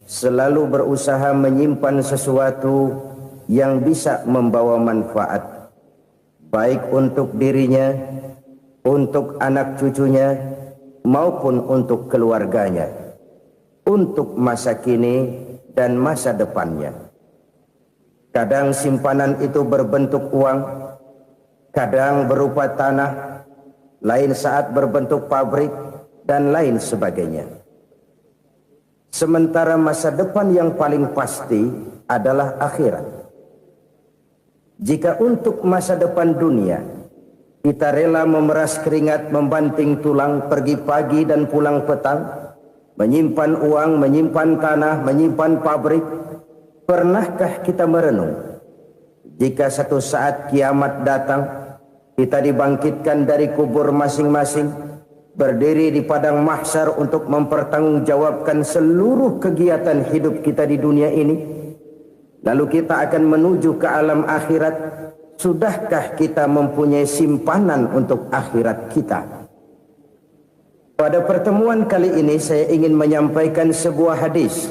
selalu berusaha menyimpan sesuatu yang bisa membawa manfaat, baik untuk dirinya, untuk anak cucunya, maupun untuk keluarganya, untuk masa kini dan masa depannya. Kadang simpanan itu berbentuk uang, kadang berupa tanah, lain saat berbentuk pabrik, dan lain sebagainya. Sementara masa depan yang paling pasti adalah akhirat. Jika untuk masa depan dunia kita rela memeras keringat, membanting tulang, pergi pagi dan pulang petang, menyimpan uang, menyimpan tanah, menyimpan pabrik, pernahkah kita merenung jika satu saat kiamat datang, kita dibangkitkan dari kubur masing-masing, berdiri di padang mahsyar untuk mempertanggungjawabkan seluruh kegiatan hidup kita di dunia ini, lalu kita akan menuju ke alam akhirat. Sudahkah kita mempunyai simpanan untuk akhirat kita? Pada pertemuan kali ini saya ingin menyampaikan sebuah hadis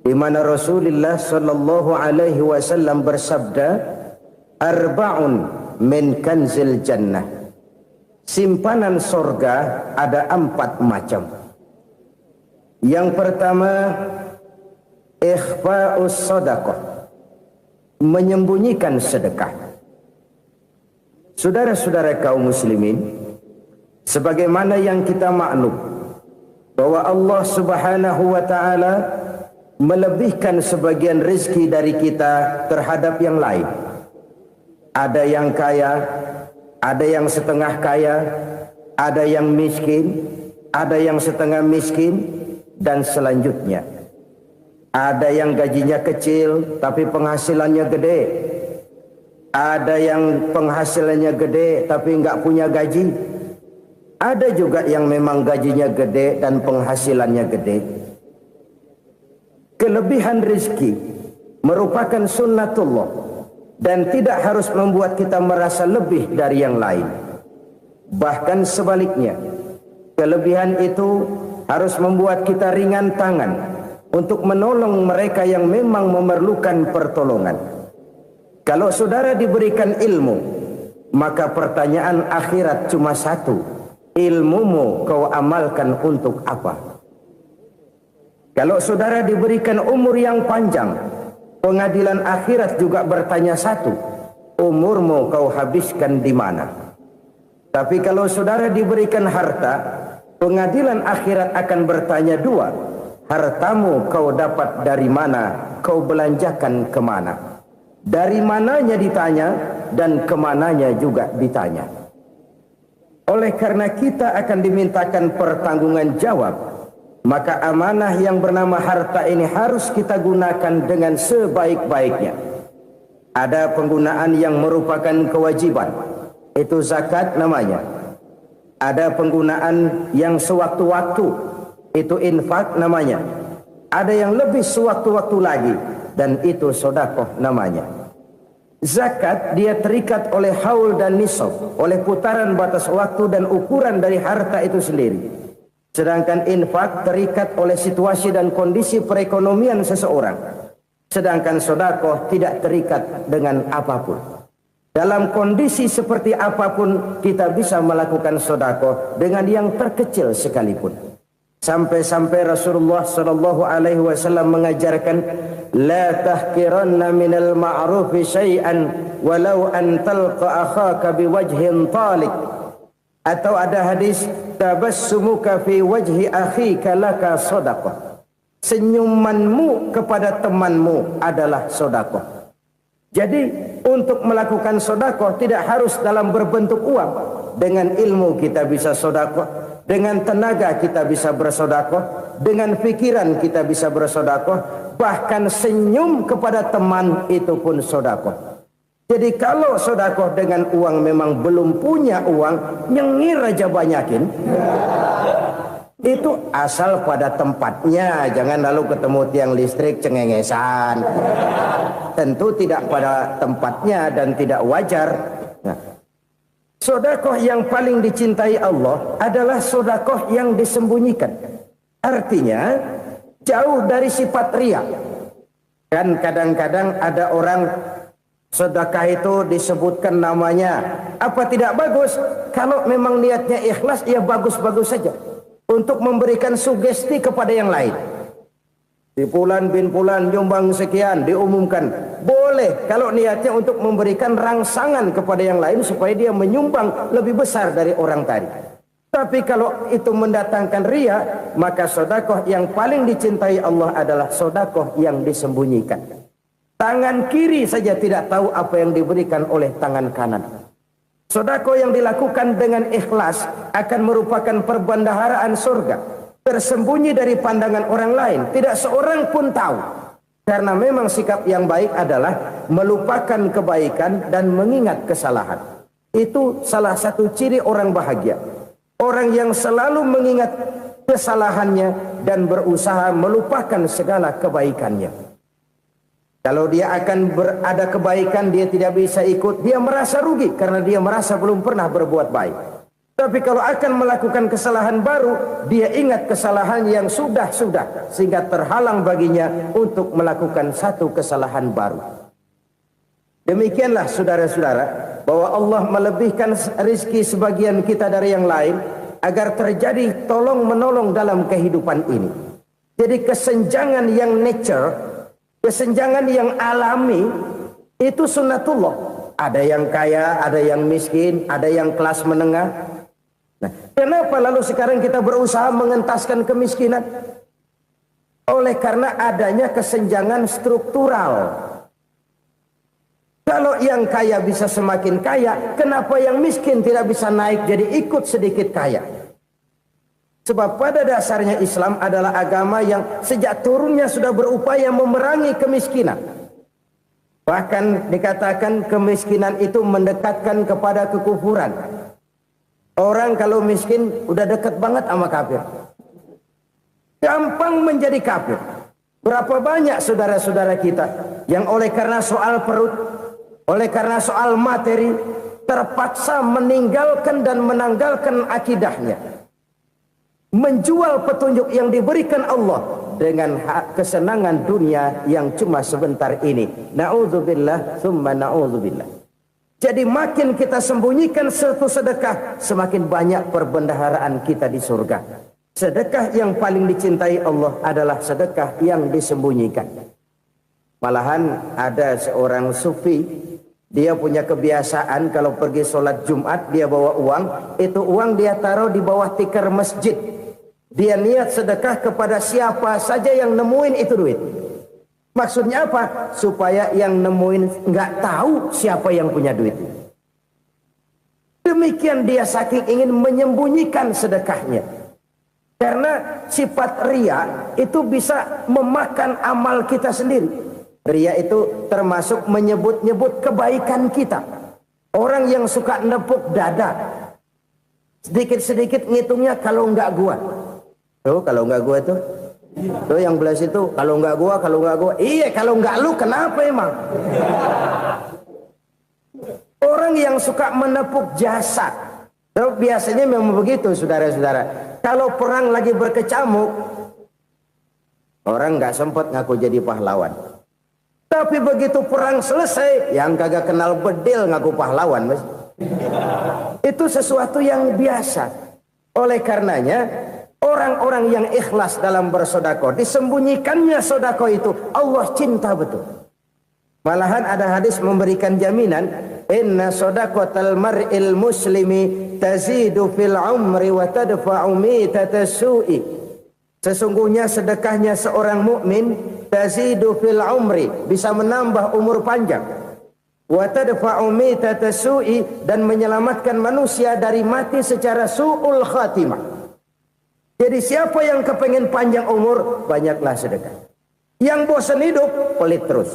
di mana Rasulullah sallallahu alaihi wasallam bersabda, "Arba'un min kanzil jannah." Simpanan sorga ada 4 macam. Yang pertama, ikhfa'us sadaqah, menyembunyikan sedekah. Saudara-saudara kaum muslimin, sebagaimana yang kita maklum bahwa Allah Subhanahu wa taala melebihkan sebagian rezeki dari kita terhadap yang lain. Ada yang kaya, ada yang setengah kaya, ada yang miskin, ada yang setengah miskin, dan selanjutnya. Ada yang gajinya kecil tapi penghasilannya gede. Ada yang penghasilannya gede tapi nggak punya gaji. Ada juga yang memang gajinya gede dan penghasilannya gede. Kelebihan rezeki merupakan sunnatullah dan tidak harus membuat kita merasa lebih dari yang lain. Bahkan sebaliknya, kelebihan itu harus membuat kita ringan tangan untuk menolong mereka yang memang memerlukan pertolongan. Kalau saudara diberikan ilmu, maka pertanyaan akhirat cuma satu: ilmumu kau amalkan untuk apa? Kalau saudara diberikan umur yang panjang, pengadilan akhirat juga bertanya satu: umurmu kau habiskan di mana? Tapi kalau saudara diberikan harta, pengadilan akhirat akan bertanya dua: hartamu kau dapat dari mana? Kau belanjakan kemana? Dari mananya ditanya dan kemananya juga ditanya. Oleh karena kita akan dimintakan pertanggungan jawab, maka amanah yang bernama harta ini harus kita gunakan dengan sebaik-baiknya. Ada penggunaan yang merupakan kewajiban, itu zakat namanya. Ada penggunaan yang sewaktu-waktu, itu infak namanya. Ada yang lebih sewaktu-waktu lagi, dan itu sedekah namanya. Zakat dia terikat oleh haul dan nisab, oleh putaran batas waktu dan ukuran dari harta itu sendiri. Sedangkan infak terikat oleh situasi dan kondisi perekonomian seseorang. Sedangkan sedekah tidak terikat dengan apapun. Dalam kondisi seperti apapun kita bisa melakukan sedekah dengan yang terkecil sekalipun. Sampai-sampai Rasulullah sallallahu alaihi wasallam mengajarkan, la tahqiranna minal ma'rufi syai'an walau an talqa akhaka biwajhin talik. Atau ada hadis, tabassumuka fi wajhi akhika laka shadaqah. Senyumanmu kepada temanmu adalah sedekah. Jadi untuk melakukan sedekah tidak harus dalam berbentuk uang. Dengan ilmu kita bisa sedekah, dengan tenaga kita bisa bersedekah, dengan pikiran kita bisa bersedekah, bahkan senyum kepada teman itu pun sedekah. Jadi kalau sedekah dengan uang memang belum punya uang, nyengir aja banyakin. Itu asal pada tempatnya, jangan lalu ketemu tiang listrik cengengesan. Tentu tidak pada tempatnya dan tidak wajar. Nah, sedekah yang paling dicintai Allah adalah sedekah yang disembunyikan. Artinya, jauh dari sifat riya. Kan kadang-kadang ada orang sedekah itu disebutkan namanya, apa tidak bagus? Kalau memang niatnya ikhlas, ya bagus-bagus saja. Untuk memberikan sugesti kepada yang lain. Di Fulan bin Fulan nyumbang sekian, diumumkan. Boleh kalau niatnya untuk memberikan rangsangan kepada yang lain supaya dia menyumbang lebih besar dari orang tadi. Tapi kalau itu mendatangkan riya, maka sedekah yang paling dicintai Allah adalah sedekah yang disembunyikan. Tangan kiri saja tidak tahu apa yang diberikan oleh tangan kanan. Sedekah yang dilakukan dengan ikhlas akan merupakan perbendaharaan surga. Tersembunyi dari pandangan orang lain, tidak seorang pun tahu. Karena memang sikap yang baik adalah melupakan kebaikan dan mengingat kesalahan. Itu salah satu ciri orang bahagia. Orang yang selalu mengingat kesalahannya dan berusaha melupakan segala kebaikannya. Kalau dia akan berada kebaikan, dia tidak bisa ikut, dia merasa rugi karena dia merasa belum pernah berbuat baik. Tapi kalau akan melakukan kesalahan baru, dia ingat kesalahan yang sudah-sudah, sehingga terhalang baginya untuk melakukan satu kesalahan baru. Demikianlah saudara-saudara, bahwa Allah melebihkan rizki sebagian kita dari yang lain, agar terjadi tolong-menolong dalam kehidupan ini. Jadi kesenjangan yang nature, kesenjangan yang alami, itu sunnatullah. Ada yang kaya, ada yang miskin, ada yang kelas menengah. Nah, kenapa lalu sekarang kita berusaha mengentaskan kemiskinan? Oleh karena adanya kesenjangan struktural. Kalau yang kaya bisa semakin kaya, kenapa yang miskin tidak bisa naik jadi ikut sedikit kaya? Sebab pada dasarnya Islam adalah agama yang sejak turunnya sudah berupaya memerangi kemiskinan. Bahkan dikatakan kemiskinan itu mendekatkan kepada kekufuran. Orang kalau miskin udah dekat banget sama kafir. Gampang menjadi kafir. Berapa banyak saudara-saudara kita yang oleh karena soal perut, oleh karena soal materi, terpaksa meninggalkan dan menanggalkan akidahnya. Menjual petunjuk yang diberikan Allah dengan kesenangan dunia yang cuma sebentar ini. Na'udzubillah, thumma na'udzubillah. Jadi makin kita sembunyikan satu sedekah, semakin banyak perbendaharaan kita di surga. Sedekah yang paling dicintai Allah adalah sedekah yang disembunyikan. Malahan ada seorang sufi, dia punya kebiasaan kalau pergi sholat Jumat, dia bawa uang, itu uang dia taruh di bawah tikar masjid. Dia niat sedekah kepada siapa saja yang nemuin itu duit. Maksudnya apa? Supaya yang nemuin nggak tahu siapa yang punya duit. Demikian dia saking ingin menyembunyikan sedekahnya. Karena sifat riya itu bisa memakan amal kita sendiri. Riya itu termasuk menyebut-nyebut kebaikan kita. Orang yang suka nepuk dada, sedikit-sedikit ngitungnya kalau nggak gua. Tuh kalau nggak gua tuh. Tuh yang belas itu, kalau nggak gua, kalau nggak gua. Iya, kalau nggak lu kenapa emang? Orang yang suka menepuk jasad. Tuh, biasanya memang begitu saudara-saudara. Kalau perang lagi berkecamuk, orang nggak sempat ngaku jadi pahlawan. Tapi begitu perang selesai, yang kagak kenal bedil ngaku pahlawan, mas. Itu sesuatu yang biasa. Oleh karenanya, orang-orang yang ikhlas dalam bersedekah, disembunyikannya sedekah itu, Allah cinta betul. Malahan ada hadis memberikan jaminan, inna sedaqatal mar'il muslimi tazidu fil umri wa tadfa'u mitatas su'i. Sesungguhnya sedekahnya seorang mukmin tazidu fil umri, bisa menambah umur panjang. Wa tadfa'u mitatas su'i, dan menyelamatkan manusia dari mati secara su'ul khatimah. Jadi siapa yang kepengen panjang umur, banyaklah sedekah. Yang bosan hidup, pelit terus.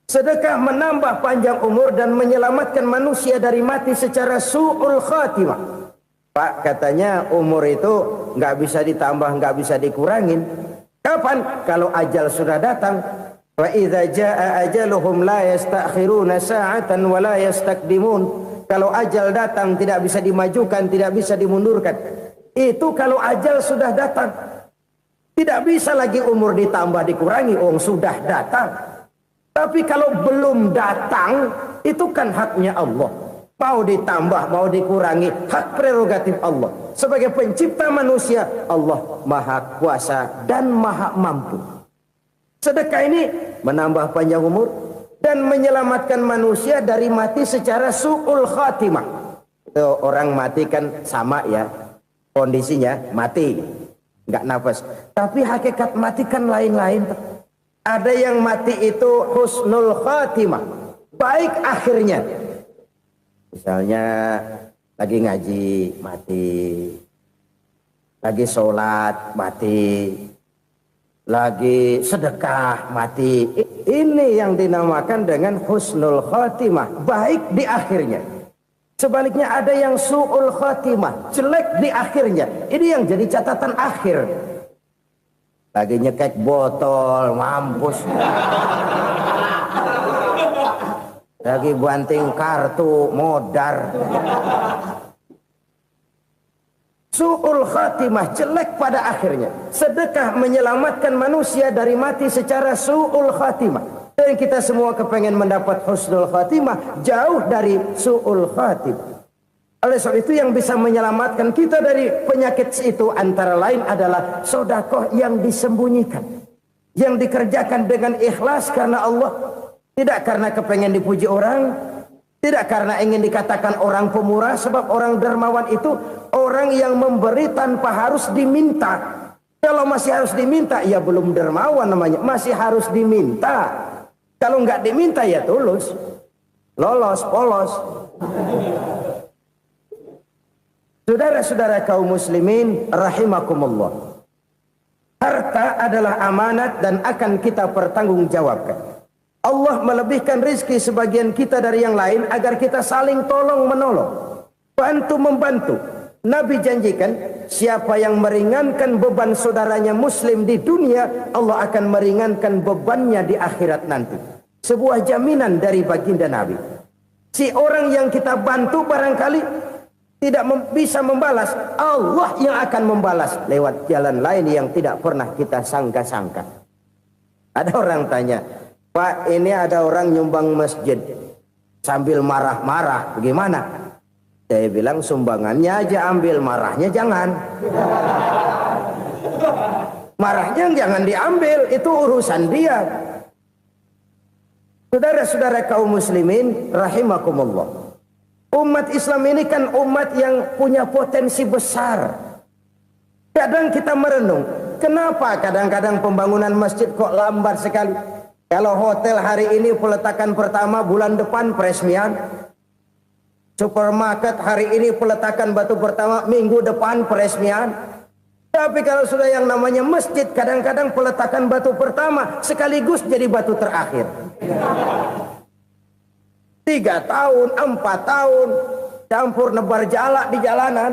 Sedekah menambah panjang umur dan menyelamatkan manusia dari mati secara su'ul khatimah. Pak, katanya umur itu nggak bisa ditambah, nggak bisa dikurangin. Kapan? Kalau ajal sudah datang. Wa idza jaa ajaluhum la yastakhiruna sa'atan wa la yastaqdimun. Kalau ajal datang tidak bisa dimajukan, tidak bisa dimundurkan. Itu kalau ajal sudah datang. Tidak bisa lagi umur ditambah dikurangi, sudah datang. Tapi kalau belum datang, itu kan haknya Allah. Mau ditambah, mau dikurangi, hak prerogatif Allah. Sebagai pencipta manusia, Allah maha kuasa dan maha mampu. Sedekah ini menambah panjang umur dan menyelamatkan manusia dari mati secara su'ul khatimah. Orang mati kan sama ya, kondisinya mati, nggak nafas. Tapi hakikat mati kan lain-lain. Ada yang mati itu husnul khatimah, baik akhirnya. Misalnya lagi ngaji mati, lagi sholat mati, lagi sedekah mati. Ini yang dinamakan dengan husnul khatimah, baik di akhirnya. Sebaliknya ada yang su'ul khatimah, jelek di akhirnya. Ini yang jadi catatan akhir. Lagi nyekek botol, mampus. Lagi banting kartu, modar. Su'ul khatimah, jelek pada akhirnya. Sedekah menyelamatkan manusia dari mati secara su'ul khatimah. Dan kita semua kepengen mendapat husnul khatimah, jauh dari su'ul khatimah. Oleh sebab itu yang bisa menyelamatkan kita dari penyakit itu antara lain adalah sedekah yang disembunyikan, yang dikerjakan dengan ikhlas karena Allah. Tidak karena kepengen dipuji orang, tidak karena ingin dikatakan orang pemurah, sebab orang dermawan itu orang yang memberi tanpa harus diminta. Kalau masih harus diminta, ya belum dermawan namanya, masih harus diminta. Kalau nggak diminta ya tulus, lolos, polos. Saudara-saudara kaum muslimin rahimakumullah. Harta adalah amanat dan akan kita pertanggungjawabkan. Allah melebihkan rizki sebagian kita dari yang lain agar kita saling tolong menolong, bantu membantu. Nabi janjikan siapa yang meringankan beban saudaranya muslim di dunia, Allah akan meringankan bebannya di akhirat nanti. Sebuah jaminan dari baginda Nabi. Si orang yang kita bantu barangkali tidak bisa membalas, Allah yang akan membalas lewat jalan lain yang tidak pernah kita sangka-sangka. Ada orang tanya, Pak, ini ada orang nyumbang masjid sambil marah-marah, bagaimana? Saya bilang sumbangannya aja ambil, marahnya jangan. Marahnya jangan diambil, itu urusan dia. Saudara-saudara kaum muslimin rahimakumullah. Umat Islam ini kan umat yang punya potensi besar. Kadang kita merenung, kenapa kadang-kadang pembangunan masjid kok lambat sekali? Kalau hotel hari ini peletakan pertama, bulan depan peresmian. Supermarket hari ini peletakan batu pertama, minggu depan peresmian. Tapi kalau sudah yang namanya masjid, kadang-kadang peletakan batu pertama sekaligus jadi batu terakhir. 3 tahun, 4 tahun, campur nebar jalak di jalanan,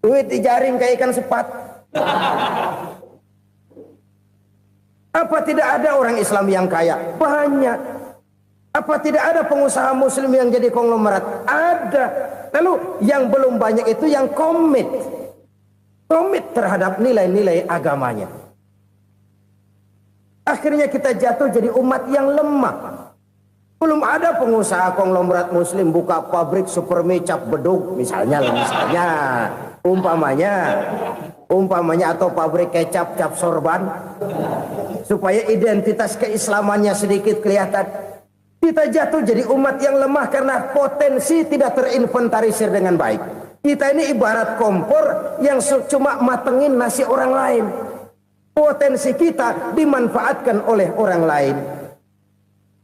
duit dijaring kayak ikan sepat. Apa tidak ada orang Islam yang kaya? Banyak. Apa tidak ada pengusaha muslim yang jadi konglomerat? Ada. Lalu yang belum banyak itu yang komit terhadap nilai-nilai agamanya. Akhirnya kita jatuh jadi umat yang lemah. Belum ada pengusaha konglomerat muslim buka pabrik supermi cap bedug misalnya umpamanya atau pabrik kecap cap sorban supaya identitas keislamannya sedikit kelihatan. Kita jatuh jadi umat yang lemah karena potensi tidak terinventarisir dengan baik. Kita ini ibarat kompor yang cuma matengin nasi orang lain. Potensi kita dimanfaatkan oleh orang lain.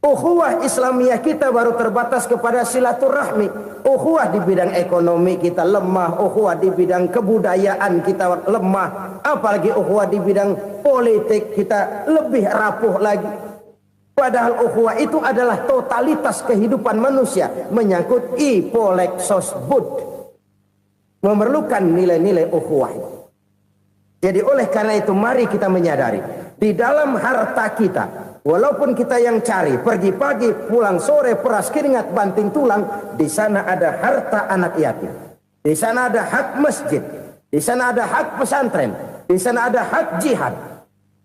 Ukhuwah Islamiyah kita baru terbatas kepada silaturahmi. Ukhuwah di bidang ekonomi kita lemah, ukhuwah di bidang kebudayaan kita lemah, apalagi ukhuwah di bidang politik kita lebih rapuh lagi. Padahal ukhuwah itu adalah totalitas kehidupan manusia, menyangkut ipolek sosbud, memerlukan nilai-nilai ukhuwah. Jadi oleh karena itu mari kita menyadari di dalam harta kita, walaupun kita yang cari, pergi pagi, pulang sore, peras keringat, banting tulang, di sana ada harta anak yatim. Di sana ada hak masjid. Di sana ada hak pesantren, di sana ada hak jihad.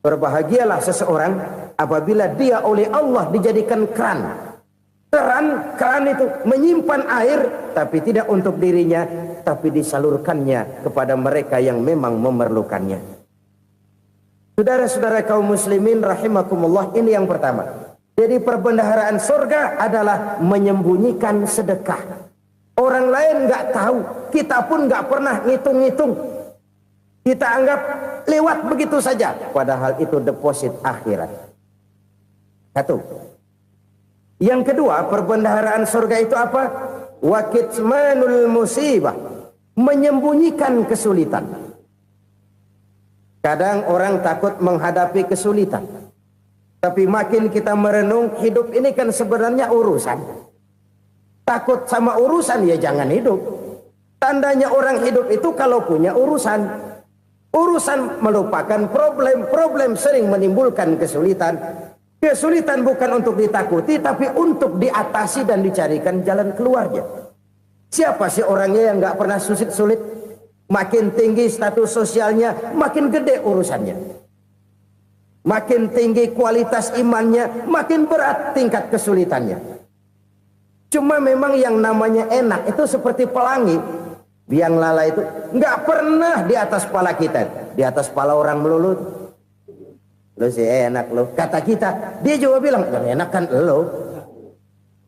Berbahagialah seseorang apabila dia oleh Allah dijadikan keran. Keran itu menyimpan air, tapi tidak untuk dirinya, tapi disalurkannya kepada mereka yang memang memerlukannya. Saudara-saudara kaum muslimin rahimakumullah, ini yang pertama. Jadi perbendaharaan surga adalah menyembunyikan sedekah. Orang lain nggak tahu, kita pun nggak pernah ngitung-ngitung. Kita anggap lewat begitu saja, padahal itu deposit akhirat. Satu. Yang kedua, perbendaharaan surga itu apa? Wa kitmanul musibah, menyembunyikan kesulitan. Kadang orang takut menghadapi kesulitan. Tapi makin kita merenung, hidup ini kan sebenarnya urusan. Takut sama urusan, ya jangan hidup. Tandanya orang hidup itu kalau punya urusan. Urusan melupakan problem. Problem sering menimbulkan kesulitan. Kesulitan bukan untuk ditakuti, tapi untuk diatasi dan dicarikan jalan keluarnya. Siapa sih orangnya yang gak pernah sulit-sulit? Makin tinggi status sosialnya, makin gede urusannya. Makin tinggi kualitas imannya, makin berat tingkat kesulitannya. Cuma memang yang namanya enak itu seperti pelangi. Biang lala itu nggak pernah di atas kepala kita, di atas kepala orang melulu. Lu sih enak lu, kata kita. Dia juga bilang, yang enak kan lu.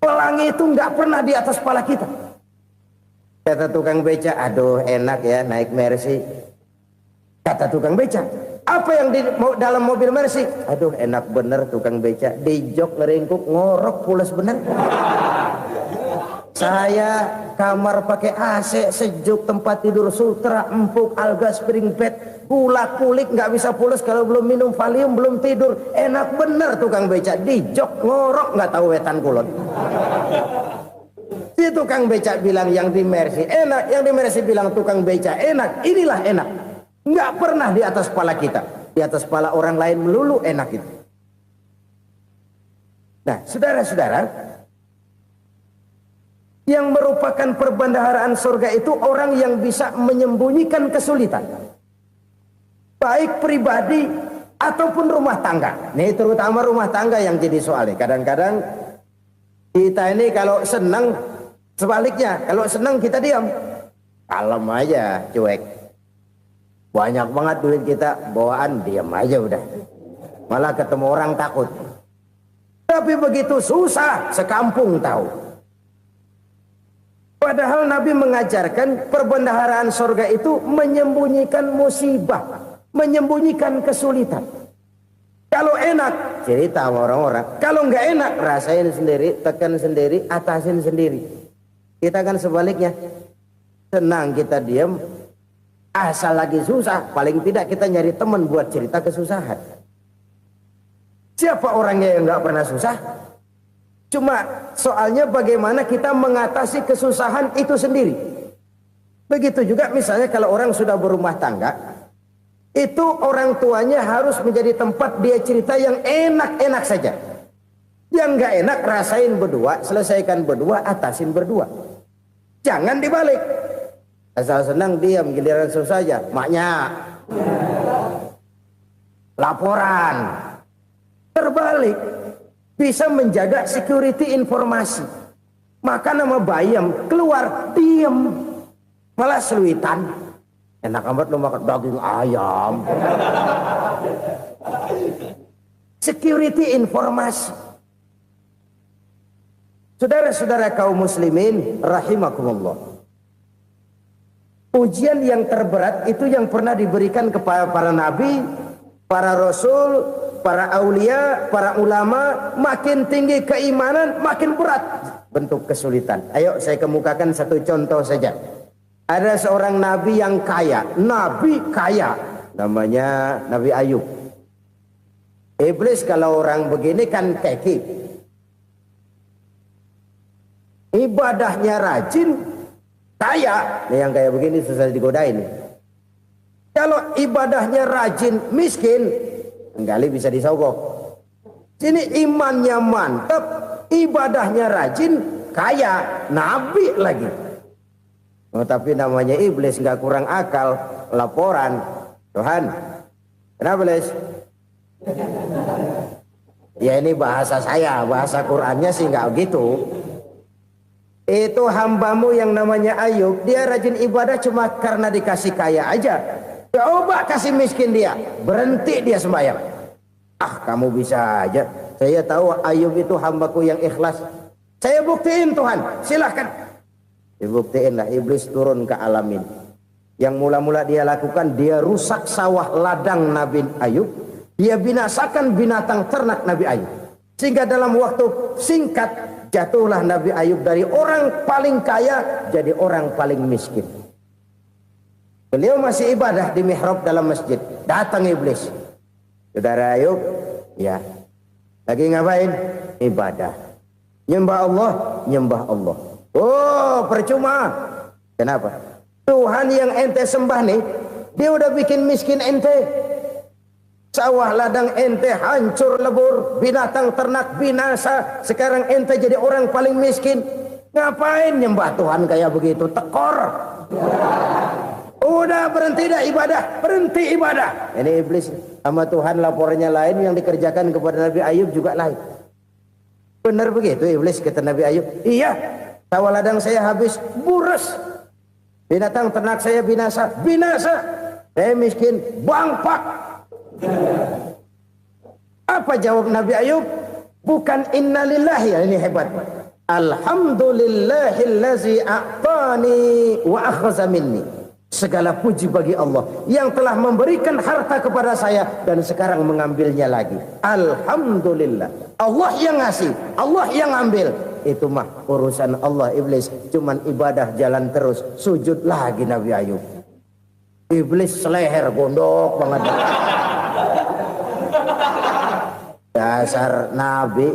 Pelangi itu nggak pernah di atas kepala kita. Kata tukang beca, aduh enak ya naik Mercy. Kata tukang beca, apa yang di dalam mobil Mercy? Aduh enak bener tukang beca, di jok ngeringkuk ngorok pulas bener. Saya kamar pakai AC sejuk, tempat tidur sutra empuk, alga spring bed, gula kulik nggak bisa pulas kalau belum minum Valium, belum tidur. Enak bener tukang beca, di jok ngorok nggak tahu wetan kulon. Si tukang beca bilang yang di Mercy enak, yang di Mercy bilang tukang beca enak. Inilah enak. Nggak pernah di atas kepala kita, di atas kepala orang lain melulu enak itu. Nah, saudara-saudara, yang merupakan perbendaharaan surga itu orang yang bisa menyembunyikan kesulitan, baik pribadi ataupun rumah tangga. Nih terutama rumah tangga yang jadi soalnya. Kadang-kadang kita ini kalau senang, sebaliknya kalau senang kita diam, kalem aja, cuek. Banyak banget duit kita, bawaan diam aja udah. Malah ketemu orang takut. Tapi begitu susah, sekampung tahu. Padahal Nabi mengajarkan perbendaharaan surga itu menyembunyikan musibah, menyembunyikan kesulitan. Kalau enak, cerita sama orang-orang. Kalau nggak enak, rasain sendiri, tekan sendiri, atasin sendiri. Kita kan sebaliknya. Senang kita diam. Asal lagi susah, paling tidak kita nyari teman buat cerita kesusahan. Siapa orangnya yang nggak pernah susah? Cuma soalnya bagaimana kita mengatasi kesusahan itu sendiri. Begitu juga misalnya kalau orang sudah berumah tangga, itu orang tuanya harus menjadi tempat dia cerita yang enak-enak saja. Yang nggak enak rasain berdua, selesaikan berdua, atasin berdua. Jangan dibalik. Asal senang diam, giliran susah saja. Maknya laporan. Terbalik, bisa menjaga security informasi. Maka nama bayam keluar diam, malah seluitan. Enak amat lu makan daging ayam. Security informasi. Saudara-saudara kaum muslimin rahimakumullah. Ujian yang terberat itu yang pernah diberikan kepada para nabi, para rasul, para aulia, para ulama. Makin tinggi keimanan, makin berat bentuk kesulitan. Ayo saya kemukakan satu contoh saja. Ada seorang nabi yang kaya, nabi kaya, namanya Nabi Ayub. Iblis kalau orang begini kan keki, ibadahnya rajin, kaya. Nih yang kayak begini susah digodain. Kalau ibadahnya rajin, miskin, kali bisa disogok. Sini imannya mantap, ibadahnya rajin, kaya, nabi lagi. Oh, tapi namanya iblis nggak kurang akal. Laporan, Tuhan, kenapa Les? Ya ini bahasa saya, bahasa Qurannya sih nggak gitu. Itu hambamu yang namanya Ayub, dia rajin ibadah cuma karena dikasih kaya aja. Coba kasih miskin dia, berhenti dia sembahyang. Ah, kamu bisa aja. Saya tahu Ayub itu hambaku yang ikhlas. Saya buktiin Tuhan, silahkan. Dibuktiinlah, iblis turun ke alam ini. Yang mula-mula dia lakukan, dia rusak sawah ladang Nabi Ayub. Dia binasakan binatang ternak Nabi Ayub. Sehingga dalam waktu singkat, jatuhlah Nabi Ayub dari orang paling kaya jadi orang paling miskin. Beliau masih ibadah di mihrab dalam masjid. Datang iblis. Saudara Ayub, ya, lagi ngapain? Ibadah. Nyembah Allah, nyembah Allah. Oh, percuma. Kenapa? Tuhan yang ente sembah nih, dia udah bikin miskin ente. Sawah ladang ente hancur lebur, binatang ternak binasa. Sekarang ente jadi orang paling miskin. Ngapain nyembah Tuhan kayak begitu? Tekor. Udah berhenti dah ibadah, berhenti ibadah. Ini iblis sama Tuhan laporannya lain, yang dikerjakan kepada Nabi Ayub juga lain. Benar begitu iblis kata Nabi Ayub? Iya. Sawah ladang saya habis, buras. Binatang ternak saya binasa, binasa. Saya miskin, bangpak. Apa jawab Nabi Ayub? Bukan innalillahi, ya ini hebat. Alhamdulillahillazi a'tani wa akhza minni. Segala puji bagi Allah yang telah memberikan harta kepada saya dan sekarang mengambilnya lagi. Alhamdulillah. Allah yang ngasih, Allah yang ambil. Itu mah urusan Allah. Iblis cuman ibadah jalan terus, sujud lagi Nabi Ayub. Iblis seleher gondok banget. Dasar Nabi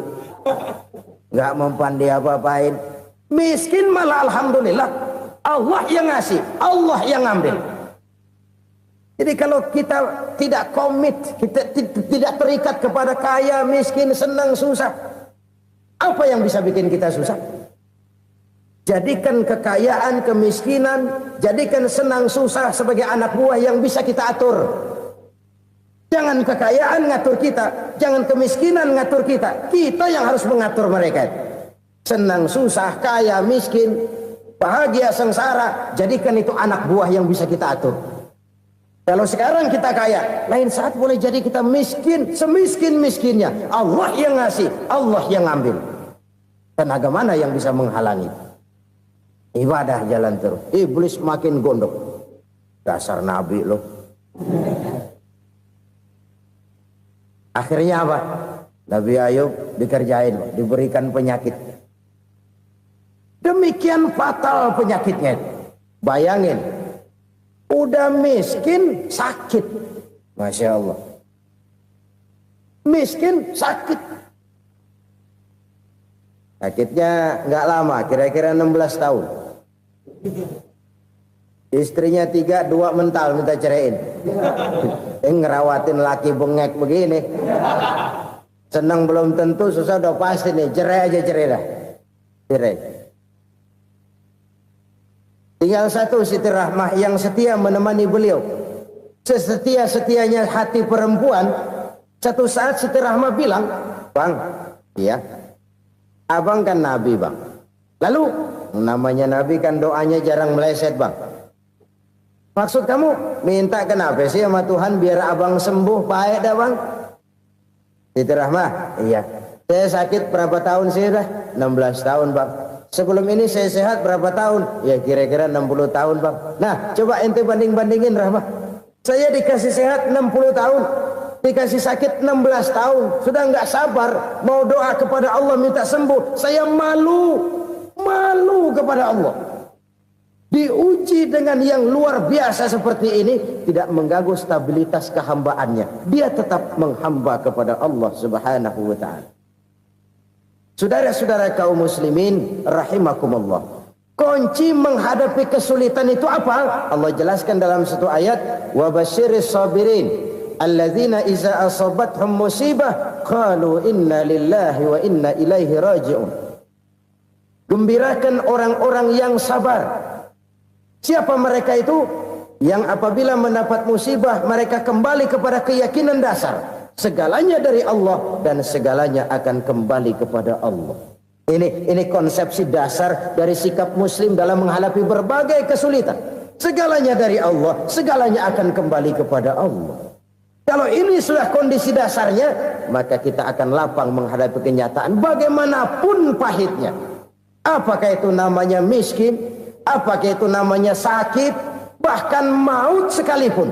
nggak mempan dia apa-apain. Miskin malah alhamdulillah. Allah yang ngasih, Allah yang ngambil. Jadi kalau kita tidak komit, kita tidak terikat kepada kaya, miskin, senang, susah, apa yang bisa bikin kita susah? Jadikan kekayaan, kemiskinan, jadikan senang, susah sebagai anak buah yang bisa kita atur. Jangan kekayaan ngatur kita, jangan kemiskinan ngatur kita. Kita yang harus mengatur mereka. Senang, susah, kaya, miskin, bahagia, sengsara, jadikan itu anak buah yang bisa kita atur. Kalau sekarang kita kaya, lain saat boleh jadi kita miskin, semiskin-miskinnya. Allah yang ngasih, Allah yang ngambil. Tenaga mana yang bisa menghalangi? Ibadah jalan terus. Iblis makin gondok. Dasar Nabi loh. Akhirnya apa? Nabi Ayub dikerjain, diberikan penyakit. Demikian fatal penyakitnya. Bayangin, udah miskin sakit. Masya Allah. Miskin sakit. Sakitnya nggak lama, kira-kira 16 tahun. Istrinya 3, 2 mental minta ceraiin. Ngerawatin laki bengek begini. Senang belum tentu, susah udah pasti nih. Cerai aja, cerai dah. Cerai. Tinggal satu Siti Rahmah yang setia menemani beliau. Sesetia-setianya hati perempuan. Satu saat Siti Rahmah bilang, "Bang, iya, abang kan Nabi bang. Lalu namanya Nabi kan doanya jarang meleset bang. Maksud kamu minta kenapa sih sama Tuhan biar abang sembuh baik dah bang?" Siti Rahmah, iya. Saya sakit berapa tahun sih dah? 16 tahun bang. Sebelum ini saya sehat berapa tahun? Ya kira-kira 60 tahun bang. Nah coba ente banding-bandingin Rahmah. Saya dikasih sehat 60 tahun. Dikasih sakit 16 tahun. Sudah nggak sabar. Mau doa kepada Allah minta sembuh. Saya malu. Malu kepada Allah. Diuji dengan yang luar biasa seperti ini. Tidak mengganggu stabilitas kehambaannya. Dia tetap menghamba kepada Allah subhanahu wa ta'ala. Saudara-saudara kaum muslimin rahimakumullah. Kunci menghadapi kesulitan itu apa? Allah jelaskan dalam satu ayat, wa basyiris sabirin alladzina iza asabathum musibah qalu inna lillahi wa inna ilaihi raji'un. Gembirakan orang-orang yang sabar. Siapa mereka itu? Yang apabila mendapat musibah mereka kembali kepada keyakinan dasar, segalanya dari Allah dan segalanya akan kembali kepada Allah. Ini konsepsi dasar dari sikap muslim dalam menghadapi berbagai kesulitan. Segalanya dari Allah, segalanya akan kembali kepada Allah. Kalau ini sudah kondisi dasarnya, maka kita akan lapang menghadapi kenyataan bagaimanapun pahitnya. Apakah itu namanya miskin, apakah itu namanya sakit, bahkan maut sekalipun.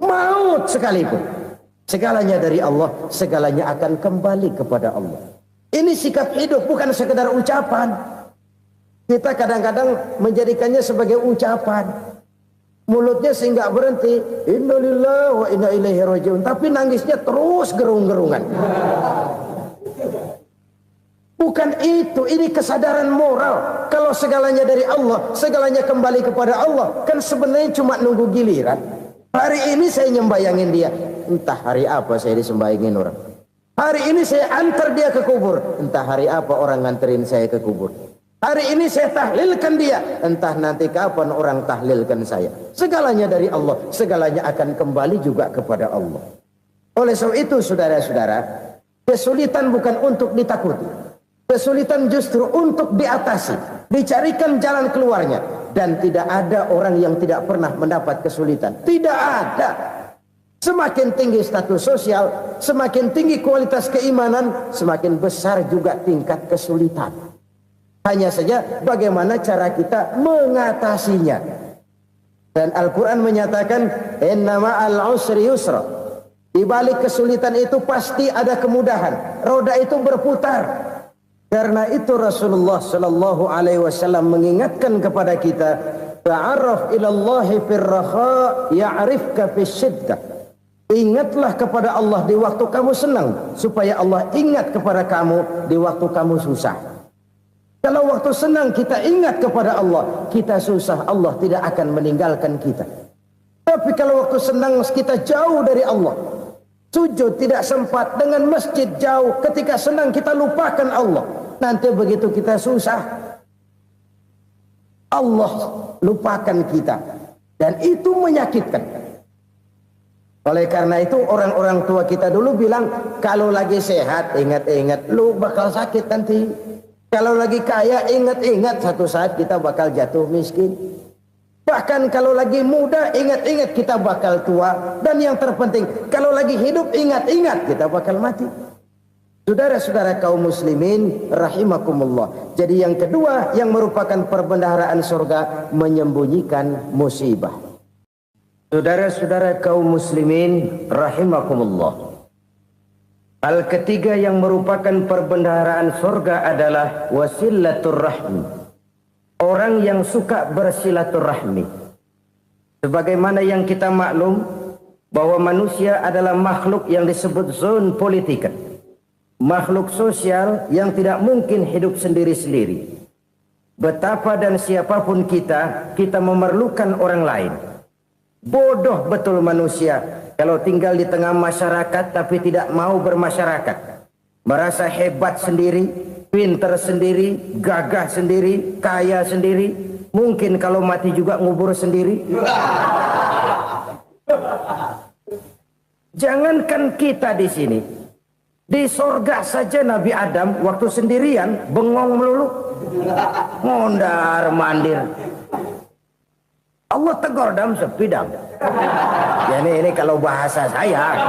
Maut sekalipun. Segalanya dari Allah, segalanya akan kembali kepada Allah. Ini sikap hidup, bukan sekedar ucapan. Kita kadang-kadang menjadikannya sebagai ucapan. Mulutnya sehingga berhenti, innalillahi wa inna ilaihi rajiun, tapi nangisnya terus gerung-gerungan. Bukan itu, ini kesadaran moral. Kalau segalanya dari Allah, segalanya kembali kepada Allah, kan sebenarnya cuma nunggu giliran. Hari ini saya nyembayangin dia, entah hari apa saya disembayangin orang. Hari ini saya antar dia ke kubur, entah hari apa orang nganterin saya ke kubur. Hari ini saya tahlilkan dia, entah nanti kapan orang tahlilkan saya. Segalanya dari Allah, segalanya akan kembali juga kepada Allah. Oleh sebab itu saudara-saudara, kesulitan bukan untuk ditakuti. Kesulitan justru untuk diatasi, dicarikan jalan keluarnya. Dan tidak ada orang yang tidak pernah mendapat kesulitan. Tidak ada. Semakin tinggi status sosial, semakin tinggi kualitas keimanan, semakin besar juga tingkat kesulitan. Hanya saja bagaimana cara kita mengatasinya. Dan Al-Quran menyatakan, inna ma'al usri yusra. Di balik kesulitan itu pasti ada kemudahan. Roda itu berputar. Karena itu Rasulullah Sallallahu Alaihi Wasallam mengingatkan kepada kita, ta'arraf ilallahi firraha ya'rifka fisyiddah. Ingatlah kepada Allah di waktu kamu senang, supaya Allah ingat kepada kamu di waktu kamu susah. Kalau waktu senang kita ingat kepada Allah, kita susah, Allah tidak akan meninggalkan kita. Tapi kalau waktu senang kita jauh dari Allah, sujud tidak sempat, dengan masjid jauh, ketika senang kita lupakan Allah. Nanti begitu kita susah, Allah lupakan kita. Dan itu menyakitkan. Oleh karena itu orang-orang tua kita dulu bilang, kalau lagi sehat ingat-ingat lu bakal sakit nanti. Kalau lagi kaya ingat-ingat satu saat kita bakal jatuh miskin. Bahkan kalau lagi muda ingat-ingat kita bakal tua. Dan yang terpenting kalau lagi hidup ingat-ingat kita bakal mati. Saudara-saudara kaum muslimin rahimakumullah. Jadi yang kedua yang merupakan perbendaharaan surga, menyembunyikan musibah. Saudara-saudara kaum muslimin rahimakumullah. Hal ketiga yang merupakan perbendaharaan surga adalah wasilatur rahmi. Orang yang suka bersilaturahmi. Sebagaimana yang kita maklum bahwa manusia adalah makhluk yang disebut zon politika. Makhluk sosial yang tidak mungkin hidup sendiri-sendiri. Betapa dan siapapun kita memerlukan orang lain. Bodoh betul manusia kalau tinggal di tengah masyarakat tapi tidak mau bermasyarakat. Merasa hebat sendiri, pinter sendiri, gagah sendiri, kaya sendiri. Mungkin kalau mati juga ngubur sendiri. Jangankan kita di sini, di sorga saja Nabi Adam waktu sendirian bengong melulu, mondar mandir. Allah tegur dam sepi dam. Ya ini kalau bahasa saya.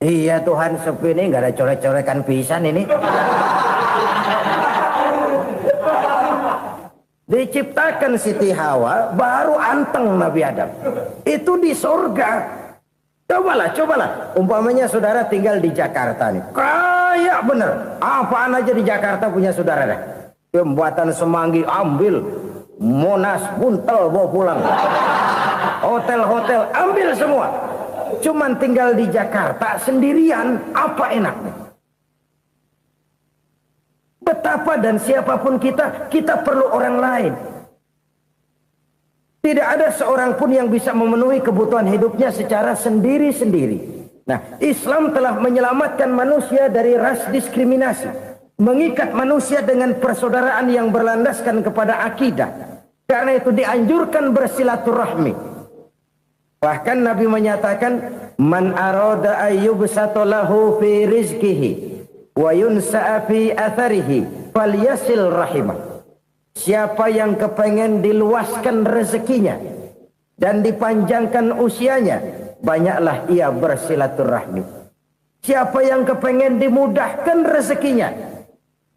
Iya Tuhan sepi ini nggak ada coret-corekan pisan ini. Diciptakan Siti Hawa baru anteng Nabi Adam. Itu di surga. Cobalah. Umpamanya saudara tinggal di Jakarta nih. Kaya bener. Apaan aja di Jakarta punya saudara dah. Jembatan Semanggi ambil. Monas, Buntel bawa pulang. Hotel-hotel ambil semua. Cuman tinggal di Jakarta sendirian, apa enaknya? Betapa dan siapapun kita perlu orang lain. Tidak ada seorang pun yang bisa memenuhi kebutuhan hidupnya secara sendiri-sendiri. Nah, Islam telah menyelamatkan manusia dari ras diskriminasi. Mengikat manusia dengan persaudaraan yang berlandaskan kepada akidah. Karena itu dianjurkan bersilaturahmi. Bahkan Nabi menyatakan, man arada ayyubsata lahu fi rizqihi wa yunsa'a fi atharihi falyasil rahimah. Siapa yang kepengen diluaskan rezekinya dan dipanjangkan usianya, banyaklah ia bersilaturahmi. Siapa yang kepengen dimudahkan rezekinya,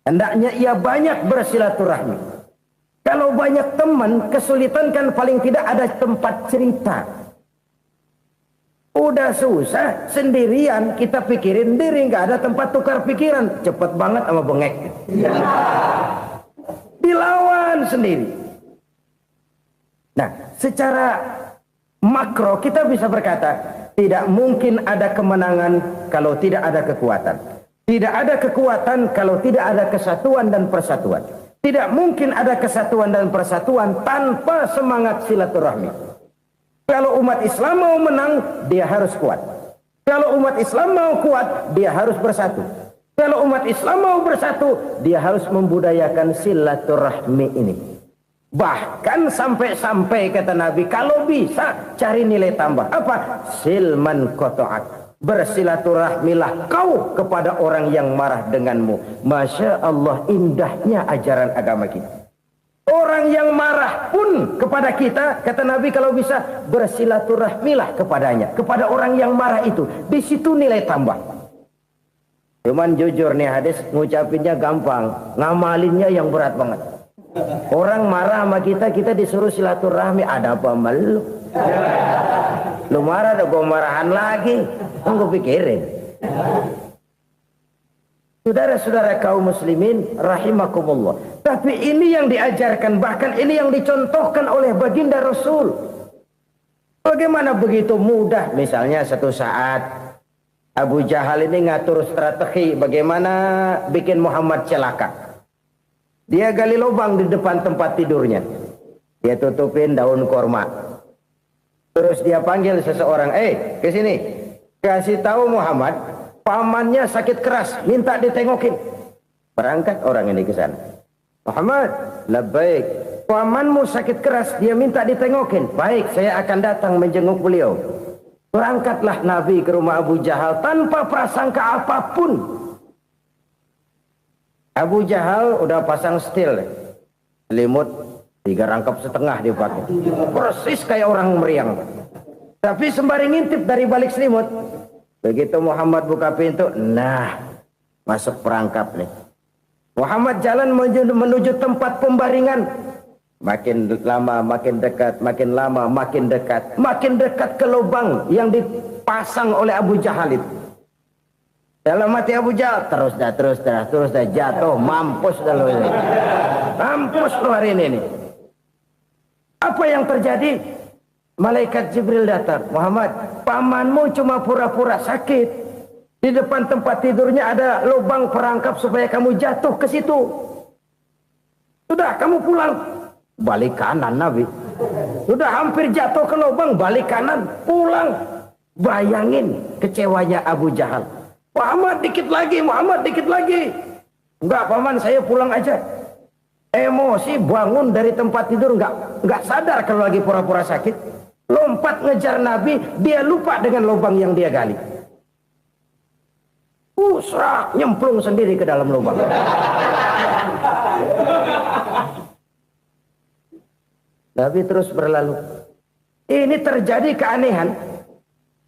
hendaknya ia banyak bersilaturahmi. Kalau banyak teman, kesulitan kan paling tidak ada tempat cerita. Udah susah, sendirian kita pikirin diri, nggak ada tempat tukar pikiran. Cepet banget sama bengek. Dilawan sendiri. Nah, secara makro kita bisa berkata, tidak mungkin ada kemenangan kalau tidak ada kekuatan. Tidak ada kekuatan kalau tidak ada kesatuan dan persatuan. Tidak mungkin ada kesatuan dan persatuan tanpa semangat silaturahmi. Kalau umat Islam mau menang, dia harus kuat. Kalau umat Islam mau kuat, dia harus bersatu. Kalau umat Islam mau bersatu, dia harus membudayakan silaturahmi ini. Bahkan sampai-sampai kata Nabi, kalau bisa cari nilai tambah. Apa? Silman qata'ak. Bersilaturahmilah kau kepada orang yang marah denganmu. Masya Allah, indahnya ajaran agama kita. Orang yang marah pun kepada kita, kata Nabi, kalau bisa bersilaturahmilah kepadanya, kepada orang yang marah itu. Di situ nilai tambah. Cuman jujur nih hadis, ngucapinnya gampang, ngamalinnya yang berat banget. Orang marah sama kita, kita disuruh silaturahmi, ada apa malu? Lu marah, ada gua marahan lagi. Tunggu pikirin. Saudara-saudara kaum muslimin rahimakumullah. Tapi ini yang diajarkan, bahkan ini yang dicontohkan oleh baginda Rasul. Bagaimana begitu mudah, misalnya satu saat Abu Jahal ini ngatur strategi bagaimana bikin Muhammad celaka. Dia gali lubang di depan tempat tidurnya. Dia tutupin daun korma. Terus dia panggil seseorang, ke sini. Kasih tahu Muhammad, pamannya sakit keras, minta ditengokin. Berangkat orang ini ke sana. Muhammad, labbaik. Pamanmu sakit keras, dia minta ditengokin. Baik, saya akan datang menjenguk beliau. Berangkatlah Nabi ke rumah Abu Jahal tanpa prasangka apapun. Abu Jahal udah pasang setil, selimut 3 rangkap setengah dia pakai, persis kayak orang meriang. Tapi sembari ngintip dari balik selimut, begitu Muhammad buka pintu, nah masuk perangkap nih. Muhammad jalan menuju tempat pembaringan. Makin lama makin dekat, makin lama makin dekat, makin dekat ke lubang yang dipasang oleh Abu Jahal itu. Dalam hati Abu Jahal, terus dah jatuh, mampus dah lo ini. Mampus lo hari ini nih. Apa yang terjadi? Malaikat Jibril datang. Muhammad, pamanmu cuma pura-pura sakit. Di depan tempat tidurnya ada lubang perangkap supaya kamu jatuh ke situ. Sudah, kamu pulang. Balik kanan Nabi. Sudah hampir jatuh ke lubang, balik kanan, pulang. Bayangin kecewanya Abu Jahal. Muhammad dikit lagi, Muhammad dikit lagi. Enggak paman, saya pulang aja. Emosi bangun dari tempat tidur, enggak sadar kalau lagi pura-pura sakit. Lompat ngejar Nabi, dia lupa dengan lubang yang dia gali. Usrak, nyemplung sendiri ke dalam lubang. Nabi terus berlalu. Ini terjadi keanehan.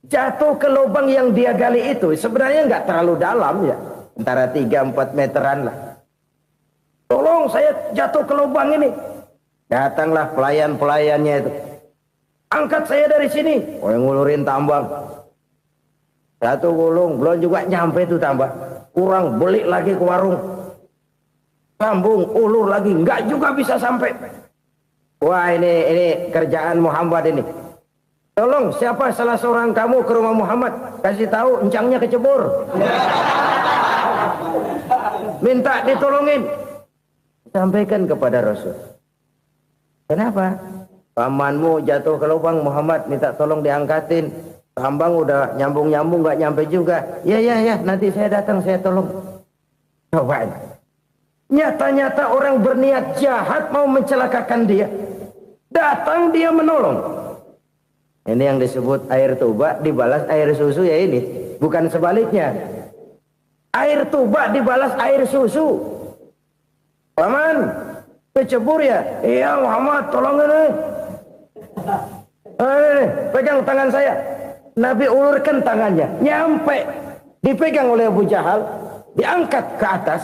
Jatuh ke lubang yang dia gali itu sebenarnya nggak terlalu dalam ya, antara 3-4 meteran lah. Tolong saya jatuh ke lubang ini. Datanglah pelayan-pelayannya itu. Angkat saya dari sini. Oh, yang ngulurin tambang. Satu gulung, belum juga nyampe itu tambang. Kurang, beli lagi ke warung. Sambung, ulur lagi, nggak juga bisa sampai. Wah, ini kerjaan Muhammad ini. Tolong, siapa salah seorang kamu ke rumah Muhammad, kasih tahu encangnya kecebur. Minta ditolongin. Sampaikan kepada Rasul. Kenapa? Pamanmu jatuh ke lubang, Muhammad minta tolong diangkatin. Tambang udah nyambung-nyambung nggak nyampe juga. Ya, nanti saya datang, saya tolong. Coba. Nyata-nyata orang berniat jahat mau mencelakakan dia. Datang dia menolong. Ini yang disebut air tuba dibalas air susu ya ini. Bukan sebaliknya. Air tuba dibalas air susu. Paman, kecebur ya? Iya Muhammad, tolong ini. Pegang tangan saya. Nabi ulurkan tangannya. Nyampe. Dipegang oleh Abu Jahal. Diangkat ke atas.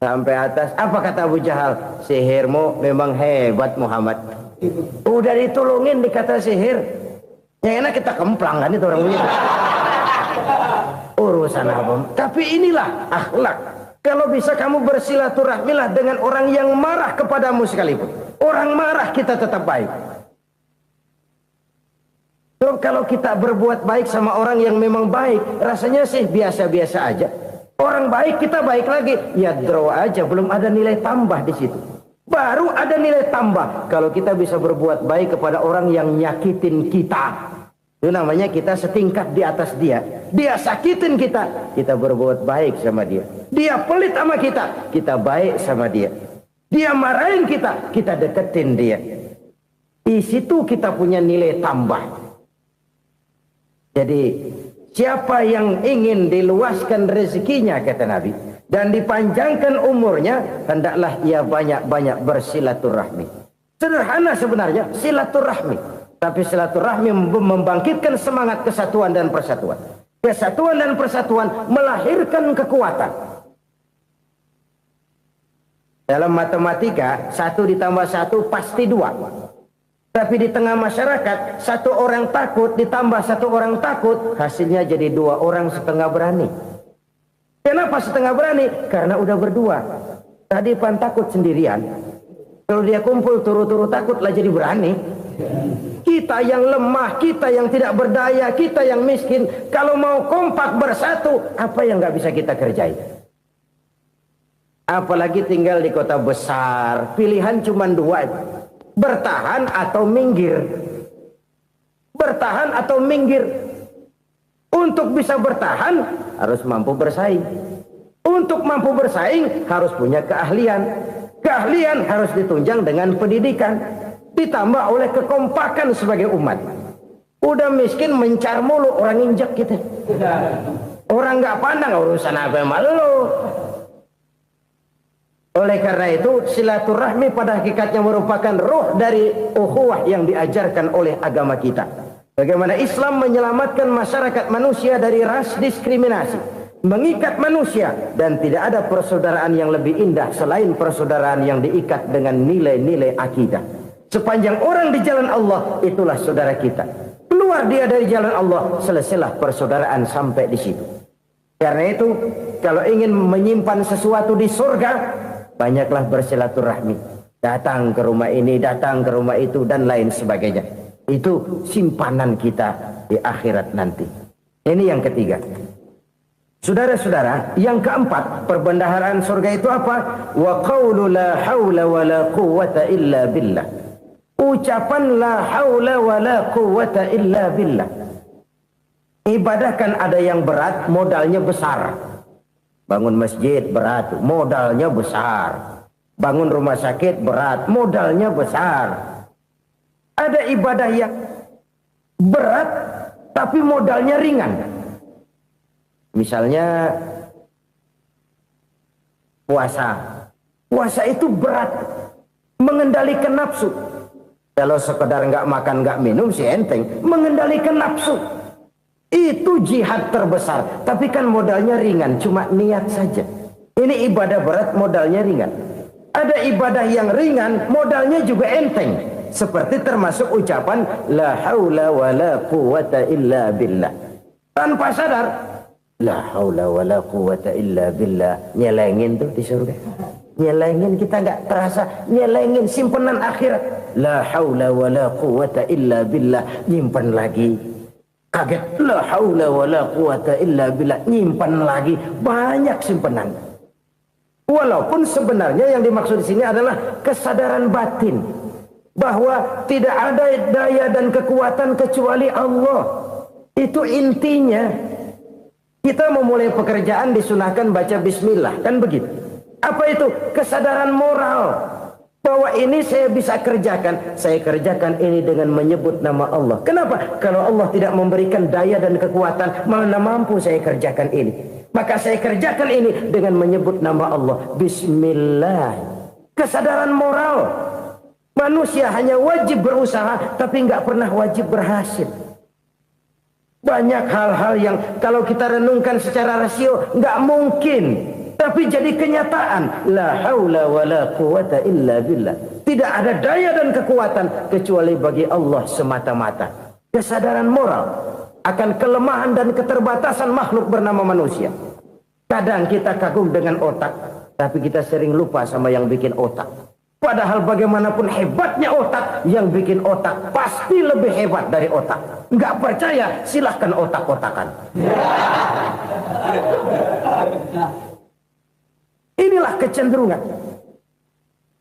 Sampai atas. Apa kata Abu Jahal? Sihirmu memang hebat Muhammad. Udah ditolongin dikata sihir. Yang enak kita kemplang kan itu orang begitu. Urusan apa? Tapi inilah akhlak. Kalau bisa kamu bersilaturahmilah dengan orang yang marah kepadamu sekalipun. Orang marah kita tetap baik. Kalau kita berbuat baik sama orang yang memang baik, rasanya sih biasa-biasa aja. Orang baik kita baik lagi, ya draw aja, belum ada nilai tambah di situ. Baru ada nilai tambah kalau kita bisa berbuat baik kepada orang yang nyakitin kita. Itu namanya kita setingkat di atas dia. Dia sakitin kita, kita berbuat baik sama dia. Dia pelit sama kita, kita baik sama dia. Dia marahin kita, kita deketin dia. Di situ kita punya nilai tambah. Jadi siapa yang ingin diluaskan rezekinya kata Nabi dan dipanjangkan umurnya, hendaklah ia banyak-banyak bersilaturahmi. Sederhana sebenarnya silaturahmi, tapi silaturahmi membangkitkan semangat kesatuan dan persatuan. Kesatuan dan persatuan melahirkan kekuatan. Dalam matematika 1 ditambah 1 pasti 2. Tapi di tengah masyarakat, 1 orang takut ditambah 1 orang takut, hasilnya jadi 2 orang setengah berani. Kenapa setengah berani? Karena udah berdua. Tadi pan takut sendirian. Kalau dia kumpul turu-turu takutlah jadi berani. Kita yang lemah, kita yang tidak berdaya, kita yang miskin, kalau mau kompak bersatu, apa yang nggak bisa kita kerjain? Apalagi tinggal di kota besar, pilihan cuma 2. Bertahan atau minggir. Bertahan atau minggir. Untuk bisa bertahan harus mampu bersaing. Untuk mampu bersaing harus punya keahlian. Keahlian harus ditunjang dengan pendidikan, ditambah oleh kekompakan sebagai umat. Udah miskin mencar mulu, orang injek kita. Orang nggak pandang urusan apa yang malu. Oleh karena itu silaturahmi pada hakikatnya merupakan roh dari ukhuwah yang diajarkan oleh agama kita. Bagaimana Islam menyelamatkan masyarakat manusia dari ras diskriminasi, mengikat manusia, dan tidak ada persaudaraan yang lebih indah selain persaudaraan yang diikat dengan nilai-nilai akidah. Sepanjang orang di jalan Allah, itulah saudara kita. Keluar dia dari jalan Allah, selesailah persaudaraan sampai di situ. Karena itu kalau ingin menyimpan sesuatu di surga, banyaklah bersilaturahmi. Datang ke rumah ini, datang ke rumah itu, dan lain sebagainya. Itu simpanan kita di akhirat nanti. Ini yang ketiga. Saudara-saudara, yang keempat, perbendaharaan surga itu apa? Wa qawlu la hawla wa la quwwata illa billah. Ucapan la hawla wa la quwwata illa billah. Ibadah kan ada yang berat, modalnya besar. Bangun masjid berat, modalnya besar. Bangun rumah sakit berat, modalnya besar. Ada ibadah yang berat tapi modalnya ringan. Misalnya puasa. Puasa itu berat, mengendalikan nafsu. Kalau sekedar nggak makan nggak minum sih enteng, mengendalikan nafsu. Itu jihad terbesar, tapi kan modalnya ringan, cuma niat saja. Ini ibadah berat, modalnya ringan. Ada ibadah yang ringan, modalnya juga enteng. Seperti termasuk ucapan la haula wa la quwwata illa billah. Tanpa sadar, la haula wa la quwwata illa billah. Nyelengin tuh di surga. Nyelengin, kita nggak terasa, nyelengin simpenan akhirat. La haula wa la quwwata illa billah. Nyimpan lagi. Kaget, la haula wa la quwata illa billah, nyimpan lagi, banyak simpanan. Walaupun sebenarnya yang dimaksud di sini adalah kesadaran batin bahwa tidak ada daya dan kekuatan kecuali Allah. Itu intinya. Kita memulai pekerjaan disunahkan baca bismillah, kan begitu. Apa itu? Kesadaran moral Bahwa ini saya bisa kerjakan. Saya kerjakan ini dengan menyebut nama Allah. Kenapa? Kalau Allah tidak memberikan daya dan kekuatan, mana mampu saya kerjakan ini. Maka saya kerjakan ini dengan menyebut nama Allah. Bismillah. Kesadaran moral. Manusia hanya wajib berusaha, tapi nggak pernah wajib berhasil. Banyak hal-hal yang kalau kita renungkan secara rasio nggak mungkin. Tapi jadi kenyataan. La haula wa la quwata illa billah. Tidak ada daya dan kekuatan kecuali bagi Allah semata-mata. Kesadaran moral akan kelemahan dan keterbatasan makhluk bernama manusia. Kadang kita kagum dengan otak, tapi kita sering lupa sama yang bikin otak. Padahal bagaimanapun hebatnya otak, yang bikin otak pasti lebih hebat dari otak. Nggak percaya, silahkan otak-otakan. Inilah kecenderungan.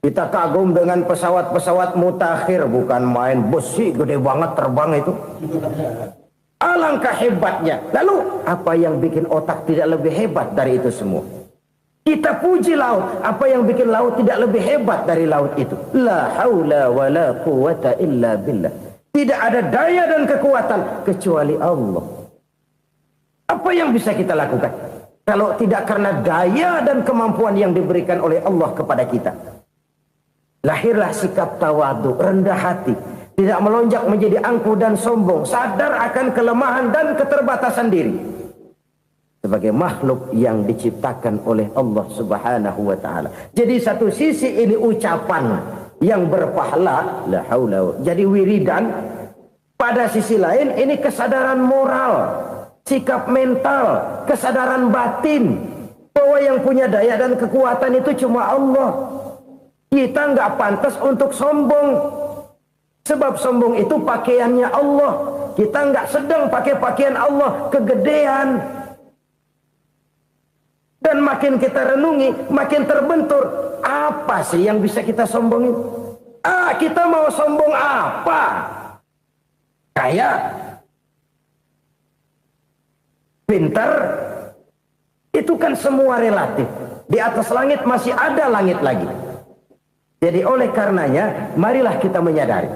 Kita kagum dengan pesawat-pesawat mutakhir, bukan main besi gede banget terbang itu. Alangkah hebatnya. Lalu apa yang bikin otak tidak lebih hebat dari itu semua? Kita puji laut. Apa yang bikin laut tidak lebih hebat dari laut itu? La haula wa la quwata illa billah. Tidak ada daya dan kekuatan kecuali Allah. Apa yang bisa kita lakukan kalau tidak karena daya dan kemampuan yang diberikan oleh Allah kepada kita? Lahirlah sikap tawadu, rendah hati, tidak melonjak menjadi angkuh dan sombong, sadar akan kelemahan dan keterbatasan diri sebagai makhluk yang diciptakan oleh Allah Subhanahu wa taala. Jadi satu sisi ini ucapan yang berpahala, la haula, jadi wiridan. Pada sisi lain ini kesadaran moral, sikap mental, kesadaran batin bahwa yang punya daya dan kekuatan itu cuma Allah. Kita nggak pantas untuk sombong, sebab sombong itu pakaiannya Allah. Kita nggak sedang pakai pakaian Allah, kegedean. Dan makin kita renungi, makin terbentur. Apa sih yang bisa kita sombongin? Kita mau sombong apa? Kaya, pintar, itu kan semua relatif. Di atas langit masih ada langit lagi. Jadi oleh karenanya, marilah kita menyadari.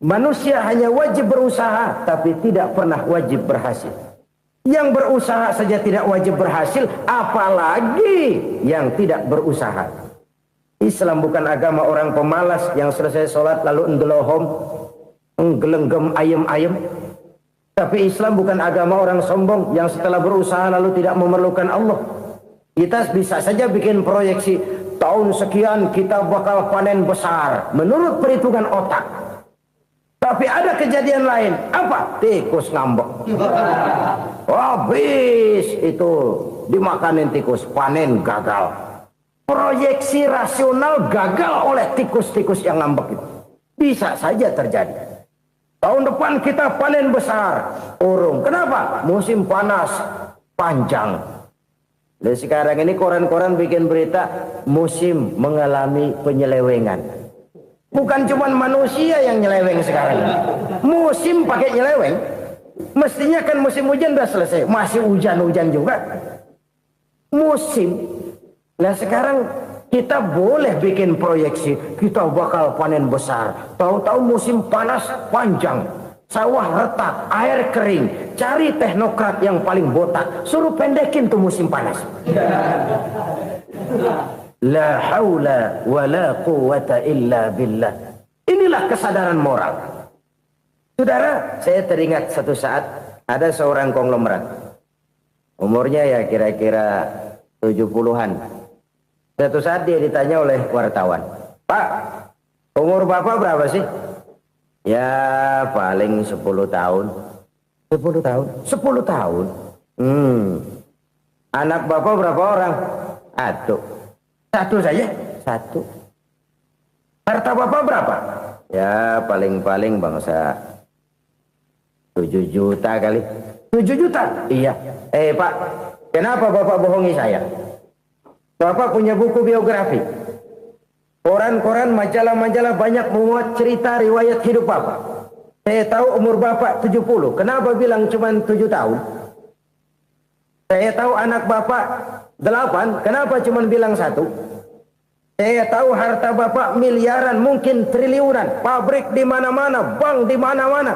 Manusia hanya wajib berusaha, tapi tidak pernah wajib berhasil. Yang berusaha saja tidak wajib berhasil, apalagi yang tidak berusaha. Islam bukan agama orang pemalas yang selesai sholat lalu endelohom, nggelenggem ayem-ayem. Tapi Islam bukan agama orang sombong yang setelah berusaha lalu tidak memerlukan Allah. Kita bisa saja bikin proyeksi, tahun sekian kita bakal panen besar menurut perhitungan otak. Tapi ada kejadian lain. Apa? Tikus ngambek. Habis itu dimakanin tikus, panen gagal. Proyeksi rasional gagal oleh tikus-tikus yang ngambek itu. Bisa saja terjadi. Tahun depan kita panen besar. Urung. Kenapa? Musim panas panjang. Dan sekarang ini koran-koran bikin berita musim mengalami penyelewengan. Bukan cuma manusia yang nyeleweng sekarang. Musim pakai nyeleweng. Mestinya kan musim hujan udah selesai. Masih hujan-hujan juga. Musim. Nah sekarang kita boleh bikin proyeksi. Kita bakal panen besar. Tahu-tahu musim panas panjang. Sawah retak, air kering. Cari teknokrat yang paling botak. Suruh pendekin tuh musim panas. La haula wa la quwata illa billah. Inilah kesadaran moral. Saudara, saya teringat satu saat ada seorang konglomerat. Umurnya ya kira-kira 70-an. Satu saat dia ditanya oleh wartawan, "Pak, umur Bapak berapa sih?" "Ya paling 10 tahun." 10 tahun? 10 tahun? Anak Bapak berapa orang? Satu saja? Satu. Harta Bapak berapa? Ya paling-paling bangsa 7 juta kali. 7 juta? Iya. Pak, kenapa Bapak bohongi saya? Bapak punya buku biografi. Koran-koran, majalah-majalah banyak memuat cerita riwayat hidup Bapak. Saya tahu umur Bapak 70. Kenapa bilang cuma 7 tahun? Saya tahu anak Bapak 8. Kenapa cuma bilang 1? Saya tahu harta bapak miliaran, mungkin triliunan, pabrik di mana-mana, bank di mana-mana.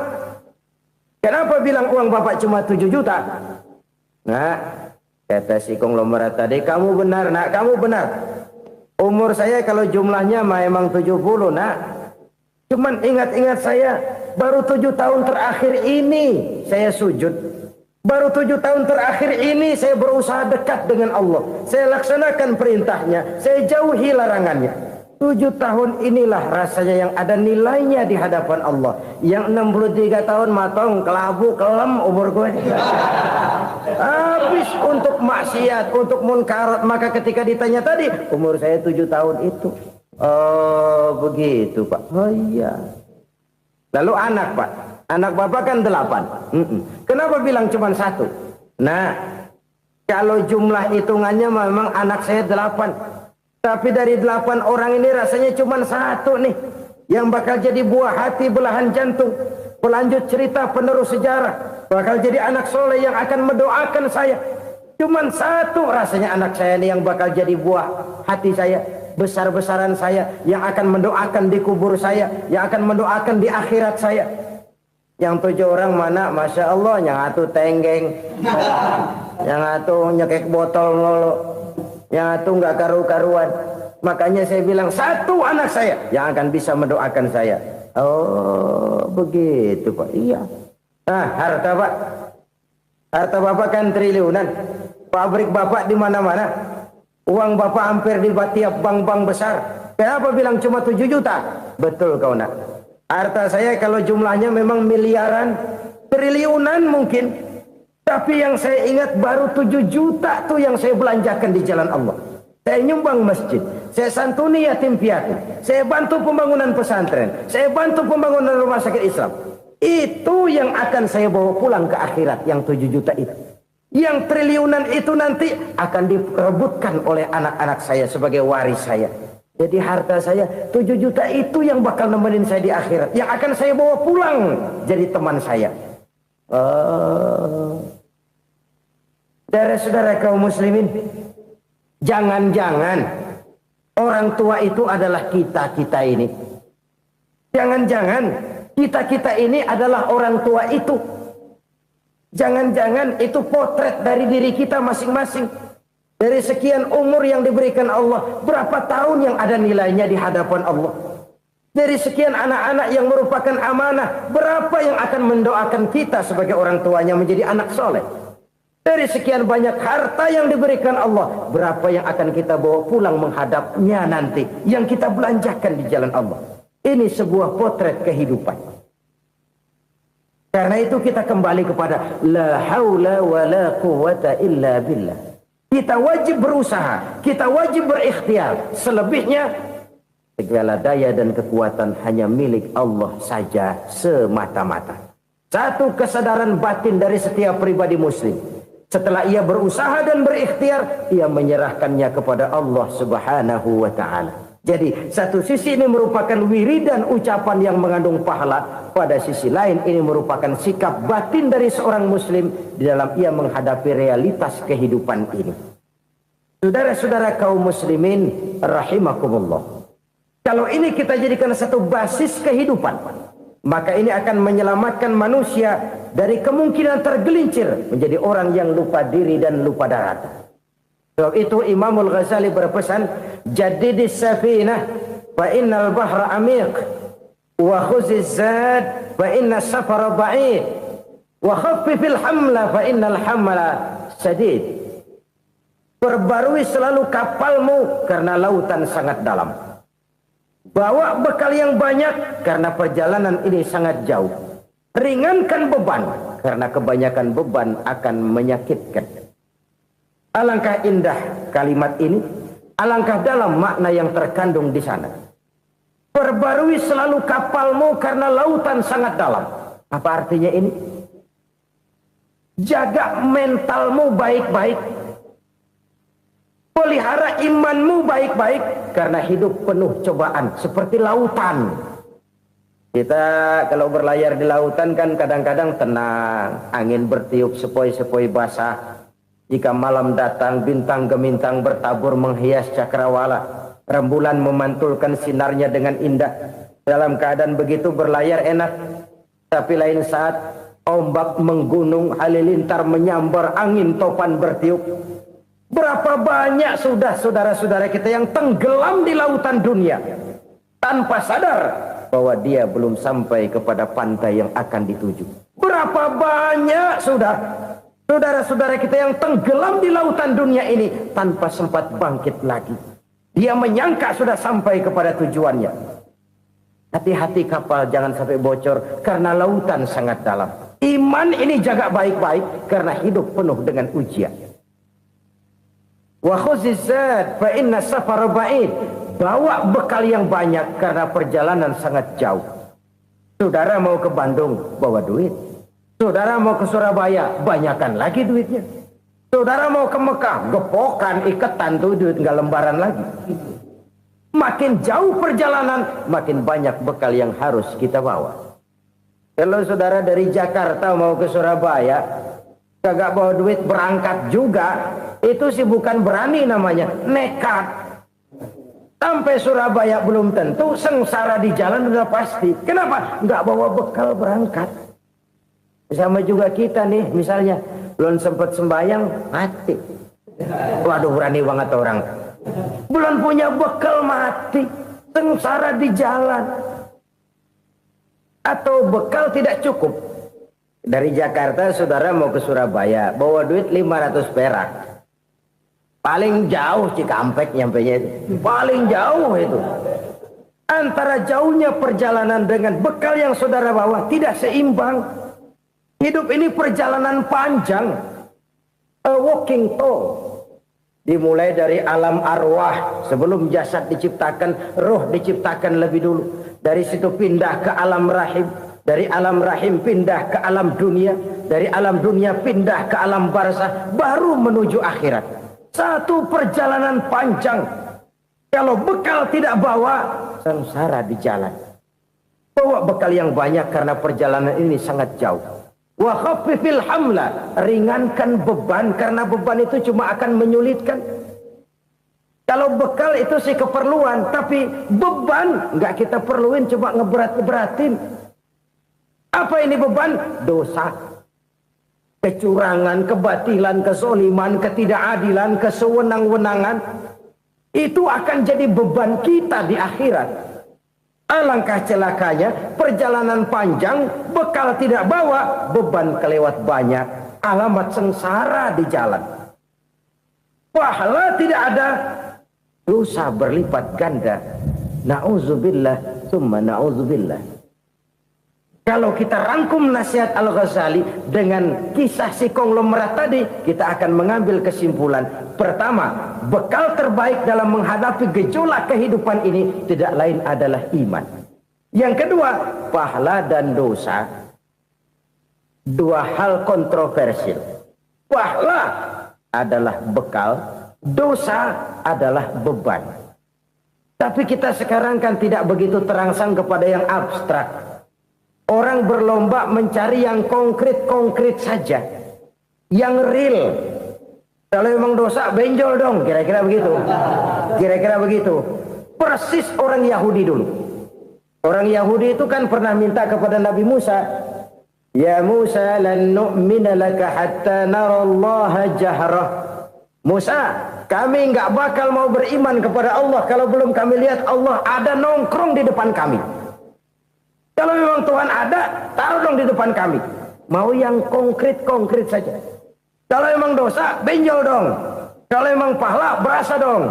Kenapa bilang uang bapak cuma 7 juta? Nah, kata si konglomerat tadi, kamu benar nak, kamu benar. Umur saya kalau jumlahnya memang 70 nak. Cuman ingat-ingat saya, baru 7 tahun terakhir ini saya sujud. Baru 7 tahun terakhir ini saya berusaha dekat dengan Allah. Saya laksanakan perintahnya, saya jauhi larangannya. 7 tahun inilah rasanya yang ada nilainya di hadapan Allah. Yang 63 tahun matong, kelabu, kelem umur gue. Habis untuk maksiat, untuk munkarat. Maka ketika ditanya tadi, umur saya 7 tahun itu. Oh begitu Pak. Oh iya. Lalu anak Pak. Anak bapak kan 8. Kenapa bilang cuma 1? Nah, kalau jumlah hitungannya memang anak saya 8. Tapi dari 8 orang ini rasanya cuma 1 nih. Yang bakal jadi buah hati, belahan jantung. Pelanjut cerita, penerus sejarah. Bakal jadi anak soleh yang akan mendoakan saya. Cuma 1 rasanya anak saya ini yang bakal jadi buah hati saya. Besar-besaran saya. Yang akan mendoakan di kubur saya. Yang akan mendoakan di akhirat saya. Yang 7 orang mana, Masya Allah, yang 1 tenggeng, yang 1 nyekek botol mulu, yang 1 nggak karu-karuan. Makanya saya bilang 1 anak saya yang akan bisa mendoakan saya. Oh begitu Pak. Iya. Nah harta Pak, harta bapak kan triliunan, pabrik bapak di mana-mana, uang bapak hampir di tiap bank-bank besar. Kenapa bilang cuma 7 juta? Betul kau nak. Harta saya kalau jumlahnya memang miliaran, triliunan mungkin. Tapi yang saya ingat baru 7 juta tuh yang saya belanjakan di jalan Allah. Saya nyumbang masjid, saya santuni yatim piatu, saya bantu pembangunan pesantren, saya bantu pembangunan rumah sakit Islam. Itu yang akan saya bawa pulang ke akhirat, yang 7 juta itu. Yang triliunan itu nanti akan diperebutkan oleh anak-anak saya sebagai waris saya. Jadi harta saya 7 juta itu yang bakal nemenin saya di akhirat. Yang akan saya bawa pulang jadi teman saya. Saudara-saudara kaum muslimin, jangan-jangan orang tua itu adalah kita-kita ini. Jangan-jangan kita-kita ini adalah orang tua itu. Jangan-jangan itu potret dari diri kita masing-masing. Dari sekian umur yang diberikan Allah, berapa tahun yang ada nilainya di hadapan Allah? Dari sekian anak-anak yang merupakan amanah, berapa yang akan mendoakan kita sebagai orang tuanya menjadi anak soleh? Dari sekian banyak harta yang diberikan Allah, berapa yang akan kita bawa pulang menghadapnya nanti, yang kita belanjakan di jalan Allah? Ini sebuah potret kehidupan. Karena itu kita kembali kepada la haula wa la quwata illa billah. Kita wajib berusaha, kita wajib berikhtiar. Selebihnya, segala daya dan kekuatan hanya milik Allah saja semata-mata. Satu kesadaran batin dari setiap pribadi muslim. Setelah ia berusaha dan berikhtiar, ia menyerahkannya kepada Allah Subhanahu wa ta'ala. Jadi, satu sisi ini merupakan wiridan ucapan yang mengandung pahala. Pada sisi lain, ini merupakan sikap batin dari seorang muslim di dalam ia menghadapi realitas kehidupan ini. Saudara-saudara kaum muslimin, rahimakumullah. Kalau ini kita jadikan satu basis kehidupan, maka ini akan menyelamatkan manusia dari kemungkinan tergelincir menjadi orang yang lupa diri dan lupa darat. Sebab itu Imamul Ghazali berpesan, jadidis safinah fa innal bahra amiq wa khuziz zad fa inna safara ba'id wa khaffifil hamla fa innal hamla sadid. Perbarui selalu kapalmu karena lautan sangat dalam. Bawa bekal yang banyak karena perjalanan ini sangat jauh. Ringankan beban karena kebanyakan beban akan menyakitkan. Alangkah indah kalimat ini, alangkah dalam makna yang terkandung di sana. Perbarui selalu kapalmu karena lautan sangat dalam. Apa artinya ini? Jaga mentalmu baik-baik. Pelihara imanmu baik-baik karena hidup penuh cobaan seperti lautan. Kita kalau berlayar di lautan kan kadang-kadang tenang, angin bertiup sepoi-sepoi basah. Jika malam datang bintang gemintang bertabur menghias cakrawala. Rembulan memantulkan sinarnya dengan indah. Dalam keadaan begitu berlayar enak. Tapi lain saat ombak menggunung, halilintar menyambar, angin topan bertiup. Berapa banyak sudah saudara-saudara kita yang tenggelam di lautan dunia tanpa sadar bahwa dia belum sampai kepada pantai yang akan dituju. Berapa banyak sudah saudara-saudara kita yang tenggelam di lautan dunia ini tanpa sempat bangkit lagi. Dia menyangka sudah sampai kepada tujuannya. Hati-hati kapal jangan sampai bocor karena lautan sangat dalam. Iman ini jaga baik-baik karena hidup penuh dengan ujian. Wa khuzizat fa inna safara ba'id. Bawa bekal yang banyak karena perjalanan sangat jauh. Saudara mau ke Bandung, bawa duit. Saudara mau ke Surabaya, banyakan lagi duitnya. Saudara mau ke Mekah, gepokan, iketan tuh duit nggak lembaran lagi. Makin jauh perjalanan, makin banyak bekal yang harus kita bawa. Kalau saudara dari Jakarta mau ke Surabaya, kagak bawa duit berangkat juga, itu sih bukan berani namanya, nekat. Sampai Surabaya belum tentu, sengsara di jalan udah pasti. Kenapa? Nggak bawa bekal berangkat. Sama juga kita nih, misalnya belum sempat sembahyang, mati. Waduh, berani banget orang. Belum punya bekal, mati. Sengsara di jalan. Atau bekal tidak cukup. Dari Jakarta saudara mau ke Surabaya, bawa duit 500 perak. Paling jauh Cikampek nyampenya itu. Paling jauh itu. Antara jauhnya perjalanan dengan bekal yang saudara bawa tidak seimbang. Hidup ini perjalanan panjang. A walking tour. Dimulai dari alam arwah. Sebelum jasad diciptakan, roh diciptakan lebih dulu. Dari situ pindah ke alam rahim. Dari alam rahim pindah ke alam dunia. Dari alam dunia pindah ke alam barzah. Baru menuju akhirat. Satu perjalanan panjang. Kalau bekal tidak bawa, sengsara di jalan. Bawa bekal yang banyak karena perjalanan ini sangat jauh. Wa khaffifil hamla, ringankan beban karena beban itu cuma akan menyulitkan. Kalau bekal itu sih keperluan, tapi beban nggak kita perluin, cuma ngeberat-beratin. Apa ini beban? Dosa, kecurangan, kebatilan, kesoliman, ketidakadilan, kesewenang-wenangan. Itu akan jadi beban kita di akhirat. Alangkah celakanya, perjalanan panjang, bekal tidak bawa, beban kelewat banyak, alamat sengsara di jalan. Pahala tidak ada, dosa berlipat ganda. Na'udzubillah, summa na'udzubillah. Kalau kita rangkum nasihat Al-Ghazali dengan kisah si konglomerat tadi, kita akan mengambil kesimpulan. Pertama, bekal terbaik dalam menghadapi gejolak kehidupan ini tidak lain adalah iman. Yang kedua, pahala dan dosa. Dua hal kontroversial. Pahala adalah bekal, dosa adalah beban. Tapi kita sekarang kan tidak begitu terangsang kepada yang abstrak. Orang berlomba mencari yang konkret-konkret saja. Yang real. Kalau memang dosa, benjol dong. Kira-kira begitu. Kira-kira begitu. Persis orang Yahudi dulu. Orang Yahudi itu kan pernah minta kepada Nabi Musa. Ya Musa lan nu'mina laka hatta narallaha jahrah. Musa, kami nggak bakal mau beriman kepada Allah kalau belum kami lihat Allah ada nongkrong di depan kami. Kalau memang Tuhan ada, taruh dong di depan kami. Mau yang konkret-konkret saja. Kalau memang dosa, benjol dong. Kalau memang pahala, berasa dong.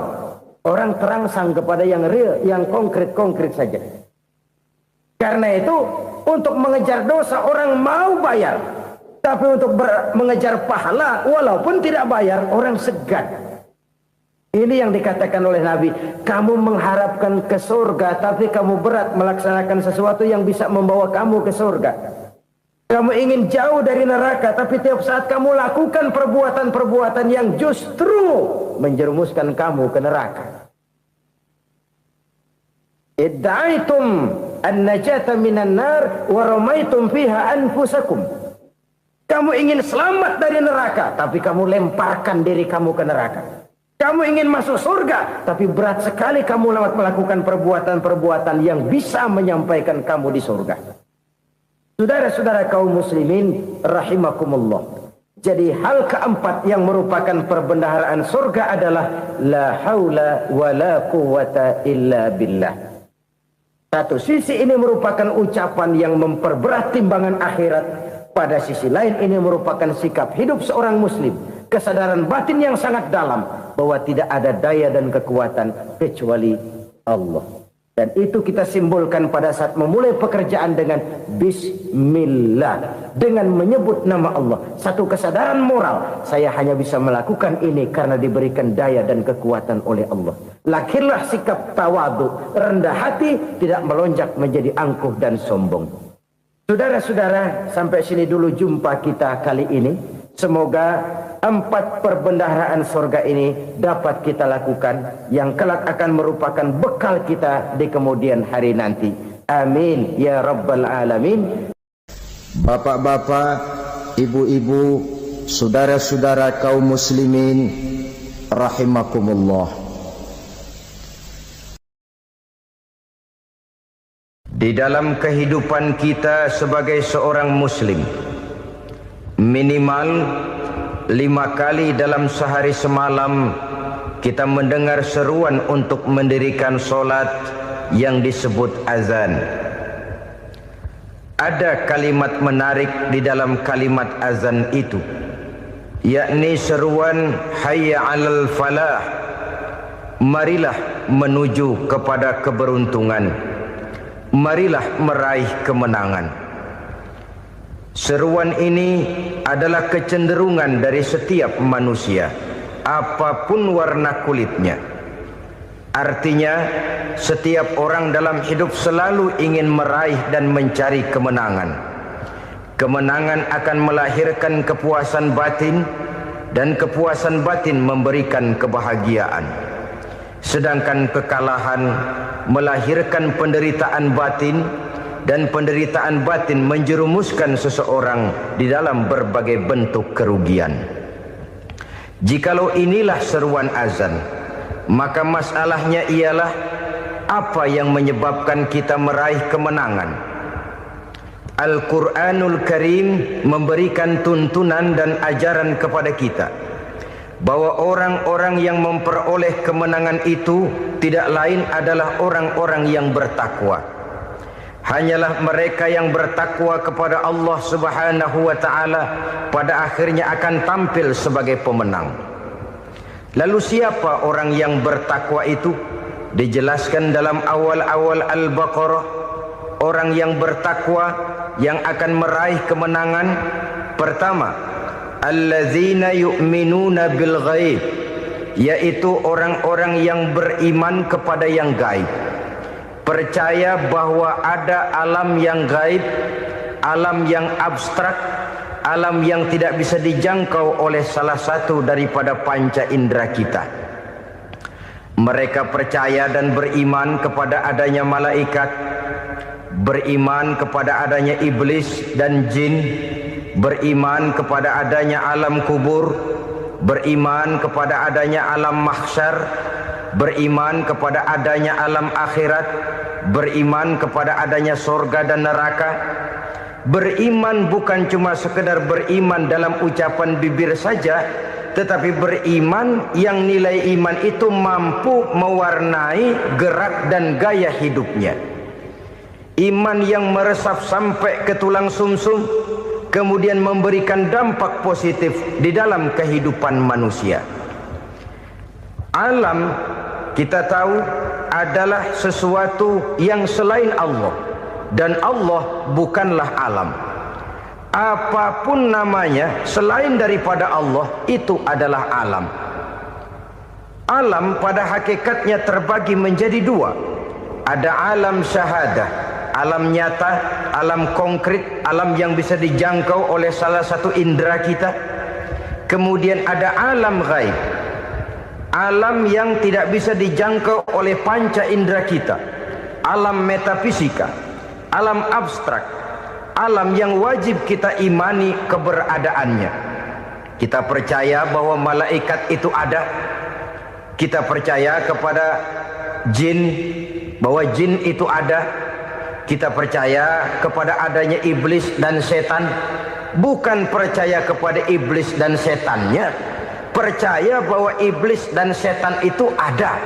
Orang terangsang kepada yang real, yang konkret-konkret saja. Karena itu, untuk mengejar dosa, orang mau bayar. Tapi untuk mengejar pahala, walaupun tidak bayar, orang segan. Ini yang dikatakan oleh Nabi, kamu mengharapkan ke surga, tapi kamu berat melaksanakan sesuatu yang bisa membawa kamu ke surga. Kamu ingin jauh dari neraka, tapi tiap saat kamu lakukan perbuatan-perbuatan yang justru menjerumuskan kamu ke neraka. Idda'aitum an-najata minan nar wa ramaitum fiha anfusakum. Kamu ingin selamat dari neraka, tapi kamu lemparkan diri kamu ke neraka. Kamu ingin masuk surga, tapi berat sekali kamu melakukan perbuatan-perbuatan yang bisa menyampaikan kamu di surga. Saudara-saudara kaum muslimin rahimakumullah. Jadi hal keempat yang merupakan perbendaharaan surga adalah la haula wa la quwwata illa billah. Satu sisi ini merupakan ucapan yang memperberat timbangan akhirat. Pada sisi lain ini merupakan sikap hidup seorang muslim. Kesadaran batin yang sangat dalam bahwa tidak ada daya dan kekuatan kecuali Allah. Dan itu kita simbolkan pada saat memulai pekerjaan dengan Bismillah, dengan menyebut nama Allah. Satu kesadaran moral, saya hanya bisa melakukan ini karena diberikan daya dan kekuatan oleh Allah. Lahirlah sikap tawadu, rendah hati, tidak melonjak menjadi angkuh dan sombong. Saudara-saudara, sampai sini dulu jumpa kita kali ini. Semoga 4 perbendaharaan surga ini dapat kita lakukan, yang kelak akan merupakan bekal kita di kemudian hari nanti. Amin ya rabbal alamin. Bapak-bapak, ibu-ibu, saudara-saudara kaum muslimin rahimakumullah. Di dalam kehidupan kita sebagai seorang muslim, minimal 5 kali dalam sehari semalam kita mendengar seruan untuk mendirikan solat yang disebut azan. Ada kalimat menarik di dalam kalimat azan itu, yakni seruan hayya 'alal falah, marilah menuju kepada keberuntungan, marilah meraih kemenangan. Seruan ini adalah kecenderungan dari setiap manusia, apapun warna kulitnya. Artinya, setiap orang dalam hidup selalu ingin meraih dan mencari kemenangan. Kemenangan akan melahirkan kepuasan batin, dan kepuasan batin memberikan kebahagiaan. Sedangkan kekalahan melahirkan penderitaan batin, dan penderitaan batin menjerumuskan seseorang di dalam berbagai bentuk kerugian. Jikalau inilah seruan azan, maka masalahnya ialah apa yang menyebabkan kita meraih kemenangan. Al-Quranul Karim memberikan tuntunan dan ajaran kepada kita bahwa orang-orang yang memperoleh kemenangan itu tidak lain adalah orang-orang yang bertakwa. Hanyalah mereka yang bertakwa kepada Allah Subhanahu wa ta'ala pada akhirnya akan tampil sebagai pemenang. Lalu siapa orang yang bertakwa itu? Dijelaskan dalam awal-awal Al-Baqarah, orang yang bertakwa yang akan meraih kemenangan. Pertama, allazina yu'minuna bil ghaib, yaitu orang-orang yang beriman kepada yang gaib. Percaya bahwa ada alam yang gaib, alam yang abstrak, alam yang tidak bisa dijangkau oleh salah satu daripada panca indera kita. Mereka percaya dan beriman kepada adanya malaikat, beriman kepada adanya iblis dan jin, beriman kepada adanya alam kubur, beriman kepada adanya alam mahsyar, beriman kepada adanya alam akhirat, beriman kepada adanya surga dan neraka. Beriman bukan cuma sekedar beriman dalam ucapan bibir saja, tetapi beriman yang nilai iman itu mampu mewarnai gerak dan gaya hidupnya. Iman yang meresap sampai ke tulang sumsum, kemudian memberikan dampak positif di dalam kehidupan manusia. Alam, kita tahu, adalah sesuatu yang selain Allah, dan Allah bukanlah alam. Apapun namanya selain daripada Allah, itu adalah alam. Alam pada hakikatnya terbagi menjadi 2. Ada alam syahadah, alam nyata, alam konkret, alam yang bisa dijangkau oleh salah satu indera kita. Kemudian ada alam ghaib, alam yang tidak bisa dijangkau oleh panca indera kita, alam metafisika, alam abstrak, alam yang wajib kita imani keberadaannya. Kita percaya bahwa malaikat itu ada, Kita percaya kepada jin, bahwa jin itu ada. Kita percaya kepada adanya iblis dan setan. Bukan percaya kepada iblis dan setannya, percaya bahwa iblis dan setan itu ada.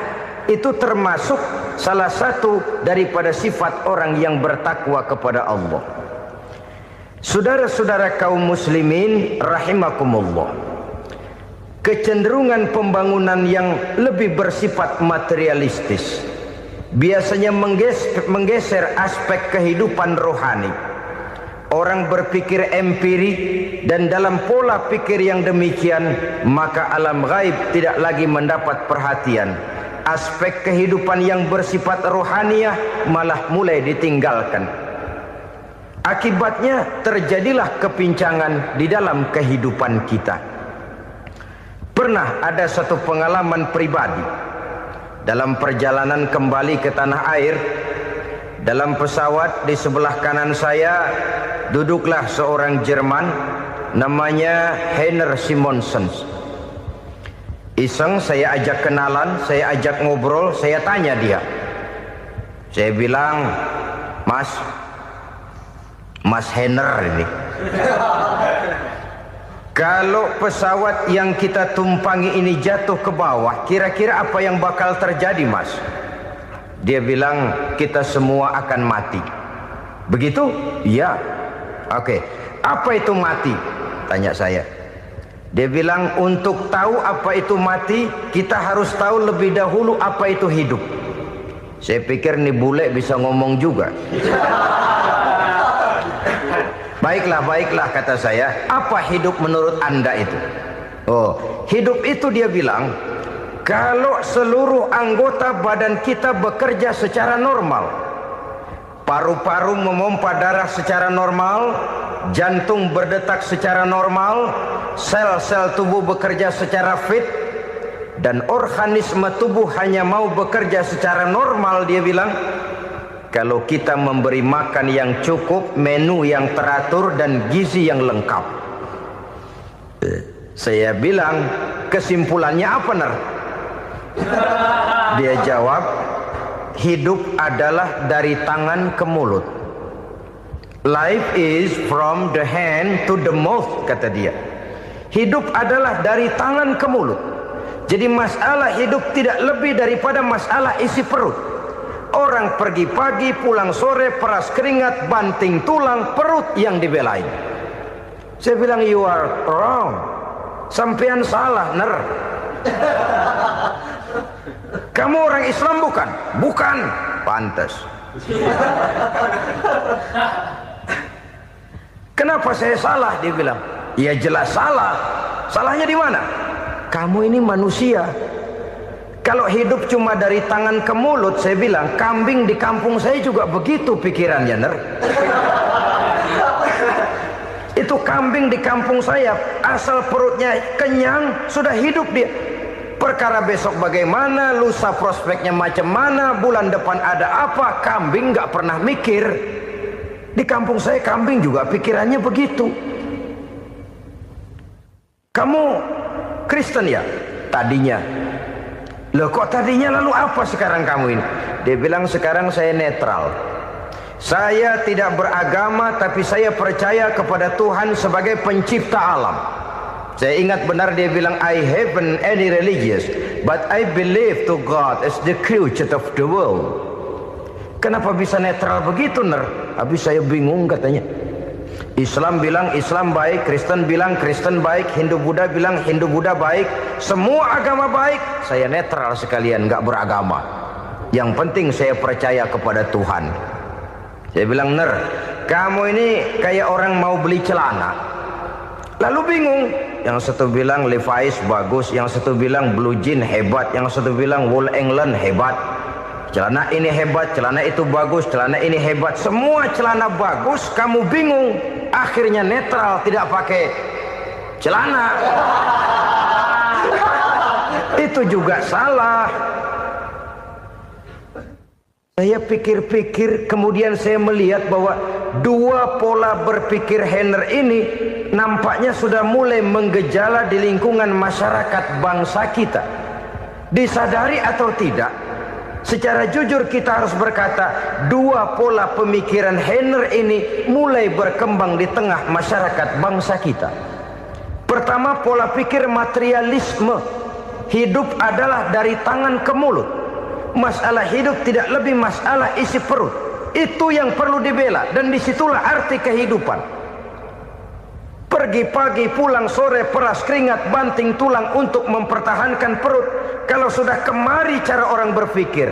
Itu termasuk salah satu daripada sifat orang yang bertakwa kepada Allah. Saudara-saudara kaum muslimin rahimakumullah, kecenderungan pembangunan yang lebih bersifat materialistis biasanya menggeser aspek kehidupan rohani. Orang berpikir empiri, dan dalam pola pikir yang demikian maka alam gaib tidak lagi mendapat perhatian. Aspek kehidupan yang bersifat rohaniah malah mulai ditinggalkan. Akibatnya terjadilah kepincangan di dalam kehidupan kita. Pernah ada satu pengalaman pribadi dalam perjalanan kembali ke tanah air. Dalam pesawat di sebelah kanan saya duduklah seorang Jerman namanya Heiner Simonsen. Iseng saya ajak kenalan, saya ajak ngobrol, saya tanya dia. Saya bilang, Mas Heiner ini, kalau pesawat yang kita tumpangi ini jatuh ke bawah, kira-kira apa yang bakal terjadi, Mas? Dia bilang, kita semua akan mati. Begitu? Iya. Oke. Apa itu mati? Tanya saya. Dia bilang, untuk tahu apa itu mati, kita harus tahu lebih dahulu apa itu hidup. Saya pikir nih bule bisa ngomong juga. Baiklah kata saya. Apa hidup menurut Anda itu? Oh, hidup itu dia bilang, kalau seluruh anggota badan kita bekerja secara normal, paru-paru memompa darah secara normal, jantung berdetak secara normal, sel-sel tubuh bekerja secara fit, dan organisme tubuh hanya mau bekerja secara normal, dia bilang, kalau kita memberi makan yang cukup, menu yang teratur, dan gizi yang lengkap. Saya bilang, kesimpulannya apa, Ner? Dia jawab, hidup adalah dari tangan ke mulut. Life is from the hand to the mouth, kata dia. Hidup adalah dari tangan ke mulut. Jadi masalah hidup tidak lebih daripada masalah isi perut. Orang pergi pagi, pulang sore, peras keringat, banting tulang, perut yang dibelain. Saya bilang, you are wrong. Sampean salah, Ner. Kamu orang Islam bukan? Bukan. Pantas. Kenapa saya salah? Dia bilang, ya jelas salah. Salahnya di mana? Kamu ini manusia. Kalau hidup cuma dari tangan ke mulut, saya bilang, kambing di kampung saya juga begitu pikirannya, Ner. Itu kambing di kampung saya, asal perutnya kenyang, sudah hidup dia. Perkara besok bagaimana, lusa prospeknya macam mana, bulan depan ada apa, kambing nggak pernah mikir. Di kampung saya kambing juga pikirannya begitu. Kamu Kristen ya? Tadinya. Loh kok tadinya, lalu apa sekarang kamu ini? Dia bilang, sekarang saya netral. Saya tidak beragama, tapi saya percaya kepada Tuhan sebagai pencipta alam. Saya ingat benar dia bilang, I haven't any religious, but I believe to God as the creator of the world. Kenapa bisa netral begitu, Ner? Habis saya bingung katanya. Islam bilang Islam baik, Kristen bilang Kristen baik, Hindu Buddha bilang Hindu Buddha baik, semua agama baik. Saya netral sekalian, nggak beragama. Yang penting saya percaya kepada Tuhan. Saya bilang, Ner, kamu ini kayak orang mau beli celana, lalu bingung. Yang satu bilang Levi's bagus, yang satu bilang Blue Jean hebat, yang satu bilang Wool England hebat. Celana ini hebat, celana itu bagus, celana ini hebat. Semua celana bagus, kamu bingung. Akhirnya netral, tidak pakai celana. Itu juga salah. Saya pikir-pikir, kemudian saya melihat bahwa dua pola berpikir Heiner ini nampaknya sudah mulai menggejala di lingkungan masyarakat bangsa kita. Disadari atau tidak, secara jujur kita harus berkata, dua pola pemikiran Heiner ini mulai berkembang di tengah masyarakat bangsa kita. Pertama, pola pikir materialisme. Hidup adalah dari tangan ke mulut. Masalah hidup tidak lebih masalah isi perut. Itu yang perlu dibela, dan disitulah arti kehidupan. Pergi pagi, pulang sore, peras keringat, banting tulang untuk mempertahankan perut. Kalau sudah kemari cara orang berpikir,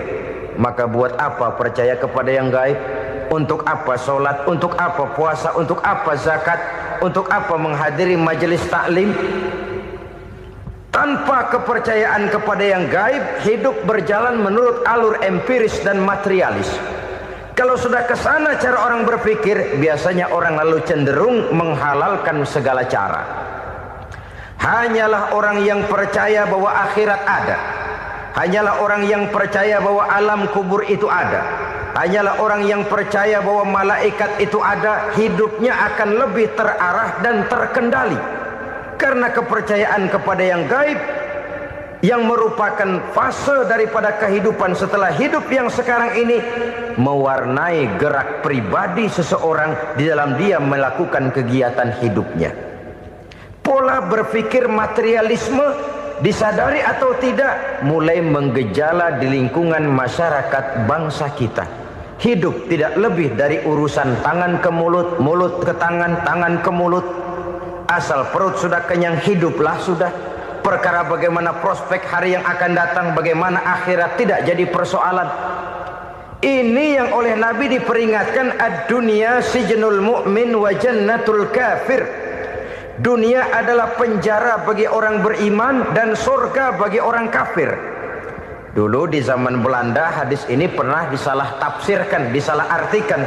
maka buat apa percaya kepada yang gaib? Untuk apa sholat? Untuk apa puasa? Untuk apa zakat? Untuk apa menghadiri majelis taklim? Tanpa kepercayaan kepada yang gaib, hidup berjalan menurut alur empiris dan materialis. Kalau sudah ke sana cara orang berpikir, biasanya orang lalu cenderung menghalalkan segala cara. Hanyalah orang yang percaya bahwa akhirat ada. Hanyalah orang yang percaya bahwa alam kubur itu ada. Hanyalah orang yang percaya bahwa malaikat itu ada, hidupnya akan lebih terarah dan terkendali. Karena kepercayaan kepada yang gaib, yang merupakan fase daripada kehidupan setelah hidup yang sekarang ini, mewarnai gerak pribadi seseorang di dalam dia melakukan kegiatan hidupnya. Pola berpikir materialisme, disadari atau tidak, mulai menggejala di lingkungan masyarakat bangsa kita. Hidup tidak lebih dari urusan tangan ke mulut, mulut ke tangan, tangan ke mulut. Asal perut sudah kenyang, hiduplah sudah. Perkara bagaimana prospek hari yang akan datang, bagaimana akhirat, tidak jadi persoalan. Ini yang oleh Nabi diperingatkan, ad-dunya sijnul mu'min wa jannatul kafir. Dunia adalah penjara bagi orang beriman dan surga bagi orang kafir. Dulu di zaman Belanda hadis ini pernah disalah tafsirkan, disalah artikan,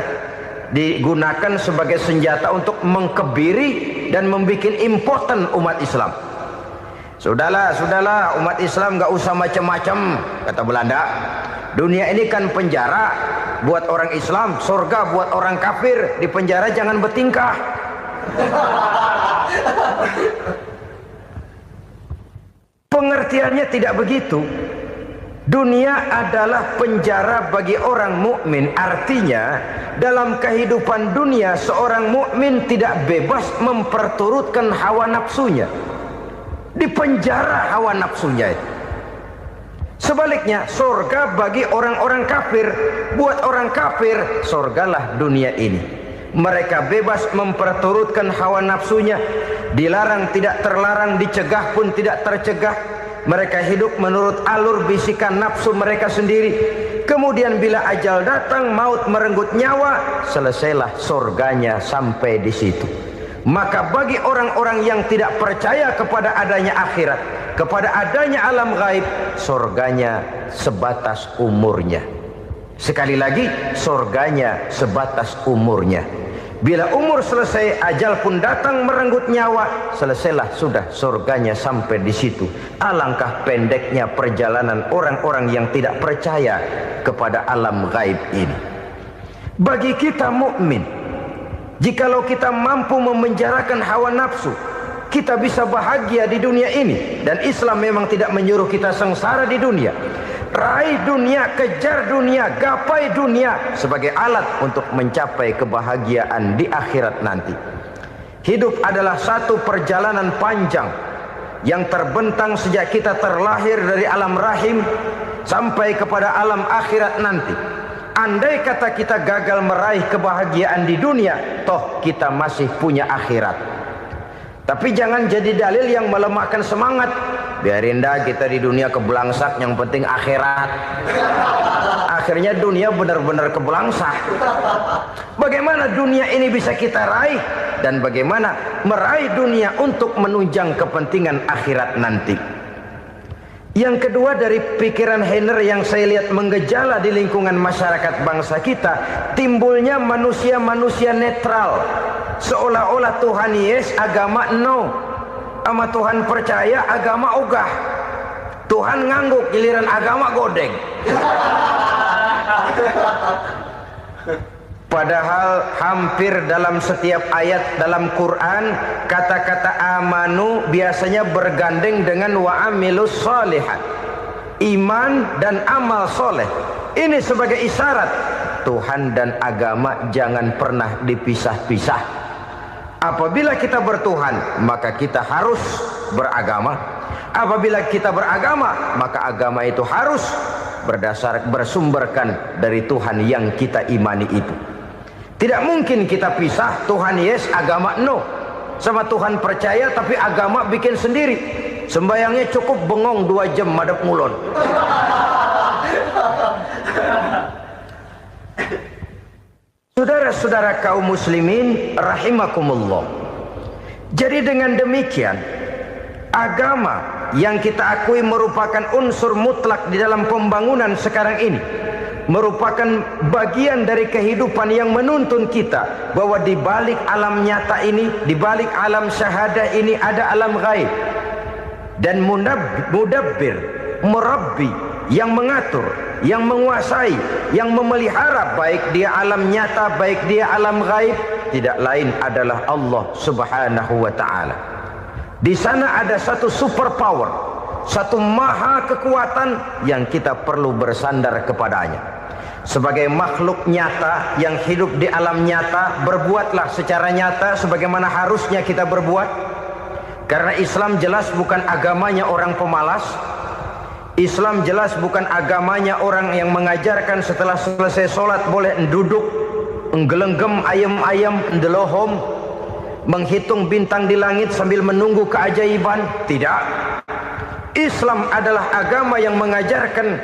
digunakan sebagai senjata untuk mengkebiri dan membuat impoten umat Islam. Sudahlah, umat Islam gak usah macam-macam, kata Belanda. Dunia ini kan penjara buat orang Islam, surga buat orang kafir. Di penjara jangan bertingkah. Pengertiannya tidak begitu. Dunia adalah penjara bagi orang mukmin. Artinya dalam kehidupan dunia seorang mukmin tidak bebas memperturutkan hawa nafsunya. Di penjara hawa nafsunya itu. Sebaliknya, surga bagi orang-orang kafir. Buat orang kafir, surgalah dunia ini. Mereka bebas memperturutkan hawa nafsunya. Dilarang tidak terlarang, dicegah pun tidak tercegah. Mereka hidup menurut alur bisikan nafsu mereka sendiri. Kemudian bila ajal datang, maut merenggut nyawa, selesailah surganya sampai di situ. Maka bagi orang-orang yang tidak percaya kepada adanya akhirat, kepada adanya alam gaib, surganya sebatas umurnya. Sekali lagi, surganya sebatas umurnya. Bila umur selesai, ajal pun datang merenggut nyawa, selesailah sudah surganya sampai di situ. Alangkah pendeknya perjalanan orang-orang yang tidak percaya kepada alam gaib ini. Bagi kita mukmin, jikalau kita mampu memenjarakan hawa nafsu, kita bisa bahagia di dunia ini. Dan Islam memang tidak menyuruh kita sengsara di dunia. Raih dunia, kejar dunia, gapai dunia sebagai alat untuk mencapai kebahagiaan di akhirat nanti. Hidup adalah satu perjalanan panjang yang terbentang sejak kita terlahir dari alam rahim sampai kepada alam akhirat nanti. Andai kata kita gagal meraih kebahagiaan di dunia, toh kita masih punya akhirat. Tapi jangan jadi dalil yang melemahkan semangat. Biarin dah kita di dunia kebelangsak, yang penting akhirat. Akhirnya dunia benar-benar kebelangsak. Bagaimana dunia ini bisa kita raih, dan bagaimana meraih dunia untuk menunjang kepentingan akhirat nanti. Yang kedua, dari pikiran Heiner yang saya lihat menggejala di lingkungan masyarakat bangsa kita, timbulnya manusia-manusia netral. Seolah-olah Tuhan yes, agama no. Sama Tuhan percaya, agama ogah. Tuhan ngangguk, giliran agama godeng. Padahal hampir dalam setiap ayat dalam Quran, kata-kata amanu biasanya bergandeng dengan wa amilus shalihat. iman dan amal soleh. Ini sebagai isyarat Tuhan dan agama jangan pernah dipisah-pisah. Apabila kita bertuhan, maka kita harus beragama. Apabila kita beragama, maka agama itu harus bersumberkan dari Tuhan yang kita imani itu. Tidak mungkin kita pisah, Tuhan yes, agama no. Sama Tuhan percaya tapi agama bikin sendiri. Sembayangnya cukup bengong 2 jam madep ngulon. Saudara-saudara kaum muslimin rahimakumullah. Jadi dengan demikian, agama yang kita akui merupakan unsur mutlak di dalam pembangunan sekarang ini, merupakan bagian dari kehidupan yang menuntun kita bahwa di balik alam nyata ini, di balik alam syahadah ini ada alam gaib. Dan mudabbir, murabbi, yang mengatur, yang menguasai, yang memelihara baik dia alam nyata, baik dia alam gaib, tidak lain adalah Allah Subhanahu wa taala. Di sana ada satu super power, satu maha kekuatan yang kita perlu bersandar kepadanya. Sebagai makhluk nyata yang hidup di alam nyata, berbuatlah secara nyata sebagaimana harusnya kita berbuat. Karena Islam jelas bukan agamanya orang pemalas. Islam jelas bukan agamanya orang yang mengajarkan setelah selesai sholat boleh duduk, nggelenggem ayam-ayam, ndelohom, menghitung bintang di langit sambil menunggu keajaiban. Tidak. Islam adalah agama yang mengajarkan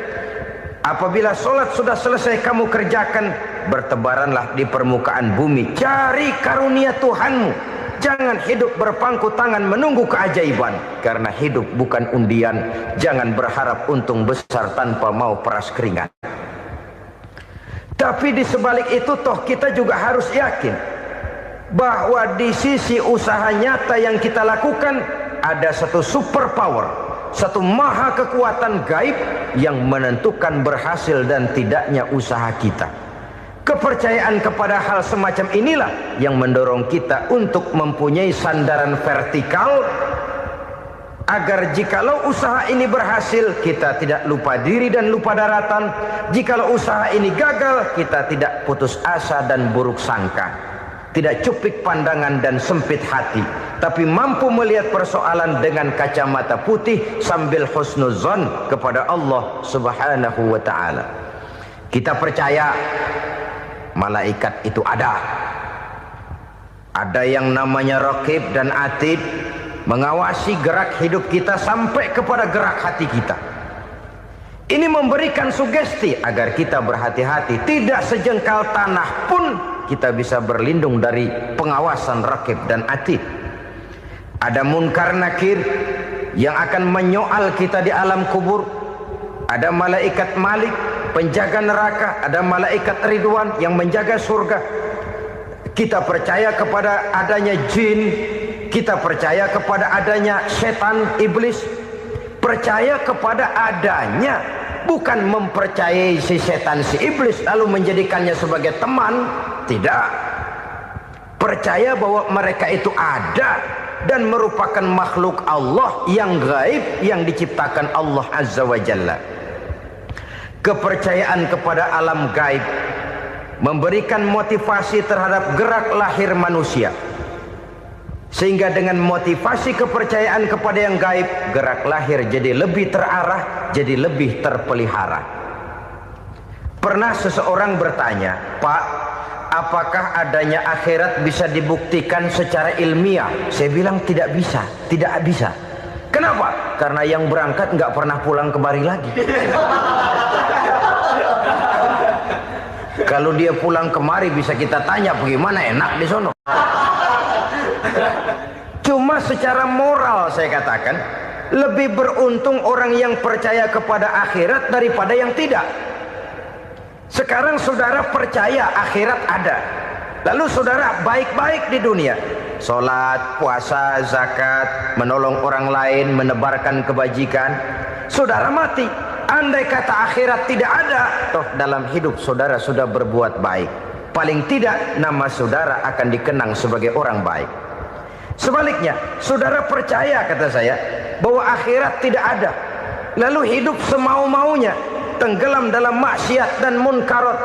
apabila sholat sudah selesai kamu kerjakan, bertebaranlah di permukaan bumi, cari karunia Tuhanmu. Jangan hidup berpangku tangan menunggu keajaiban. Karena hidup bukan undian. Jangan berharap untung besar tanpa mau peras keringat. Tapi di sebalik itu toh kita juga harus yakin bahwa di sisi usaha nyata yang kita lakukan ada satu super power, satu maha kekuatan gaib yang menentukan berhasil dan tidaknya usaha kita. Kepercayaan kepada hal semacam inilah yang mendorong kita untuk mempunyai sandaran vertikal, agar jikalau usaha ini berhasil kita tidak lupa diri dan lupa daratan. Jikalau usaha ini gagal kita tidak putus asa dan buruk sangka, tidak cupik pandangan dan sempit hati, tapi mampu melihat persoalan dengan kacamata putih sambil husnuzon kepada Allah Subhanahu wa taala. Kita percaya malaikat itu ada. Ada yang namanya raqib dan atid, mengawasi gerak hidup kita sampai kepada gerak hati kita. Ini memberikan sugesti agar kita berhati-hati, tidak sejengkal tanah pun kita bisa berlindung dari pengawasan raqib dan atid. Ada munkar nakir yang akan menyoal kita di alam kubur. Ada malaikat Malik, penjaga neraka. Ada malaikat Ridwan yang menjaga surga. Kita percaya kepada adanya jin, kita percaya kepada adanya setan, iblis. Percaya kepada adanya, bukan mempercayai si setan, si iblis lalu menjadikannya sebagai teman. Tidak. Percaya bahwa mereka itu ada dan merupakan makhluk Allah yang gaib yang diciptakan Allah Azza wa Jalla. Kepercayaan kepada alam gaib memberikan motivasi terhadap gerak lahir manusia, sehingga dengan motivasi kepercayaan kepada yang gaib, gerak lahir jadi lebih terarah, jadi lebih terpelihara. Pernah seseorang bertanya, "Pak, apakah adanya akhirat bisa dibuktikan secara ilmiah?" Saya bilang tidak bisa, tidak bisa. Kenapa? Karena yang berangkat nggak pernah pulang kembali lagi. Kalau dia pulang kemari bisa kita tanya bagaimana enak di sono. Cuma secara moral saya katakan, lebih beruntung orang yang percaya kepada akhirat daripada yang tidak. Sekarang saudara percaya akhirat ada, lalu saudara baik-baik di dunia, sholat, puasa, zakat, menolong orang lain, menebarkan kebajikan. Saudara mati, andai kata akhirat tidak ada, toh dalam hidup saudara sudah berbuat baik. Paling tidak nama saudara akan dikenang sebagai orang baik. Sebaliknya, saudara percaya, kata saya, bahwa akhirat tidak ada, lalu hidup semau-maunya, tenggelam dalam maksiat dan munkarat,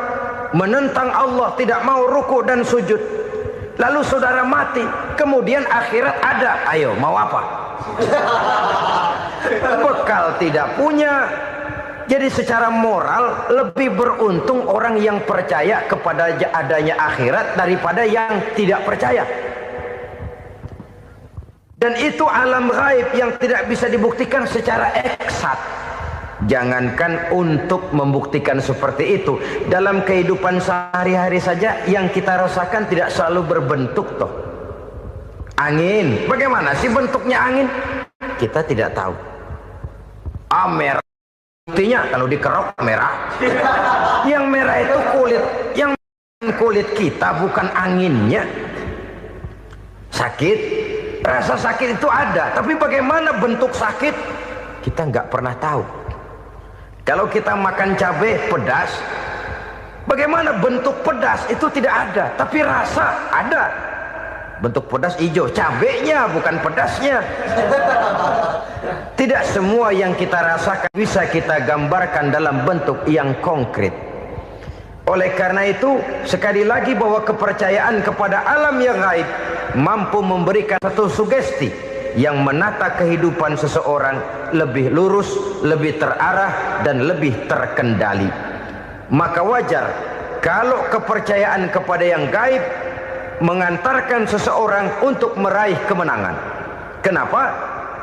menentang Allah, tidak mau ruku dan sujud. Lalu saudara mati, kemudian akhirat ada, ayo mau apa? Bekal tidak punya. Jadi secara moral lebih beruntung orang yang percaya kepada adanya akhirat daripada yang tidak percaya. Dan itu alam gaib yang tidak bisa dibuktikan secara eksat. Jangankan untuk membuktikan seperti itu, dalam kehidupan sehari-hari saja yang kita rasakan tidak selalu berbentuk toh. Angin, bagaimana sih bentuknya angin? Kita tidak tahu. Merah, buktinya kalau dikerok merah. Yang merah itu kulit, yang kulit kita bukan anginnya. Sakit, rasa sakit itu ada, tapi bagaimana bentuk sakit kita nggak pernah tahu. Kalau kita makan cabai pedas, bagaimana bentuk pedas itu tidak ada, tapi rasa ada. Bentuk pedas hijau, cabainya bukan pedasnya. Tidak semua yang kita rasakan bisa kita gambarkan dalam bentuk yang konkret. Oleh karena itu, sekali lagi bahwa kepercayaan kepada alam yang gaib mampu memberikan satu sugesti yang menata kehidupan seseorang lebih lurus, lebih terarah, dan lebih terkendali. Maka wajar kalau kepercayaan kepada yang gaib mengantarkan seseorang untuk meraih kemenangan. Kenapa?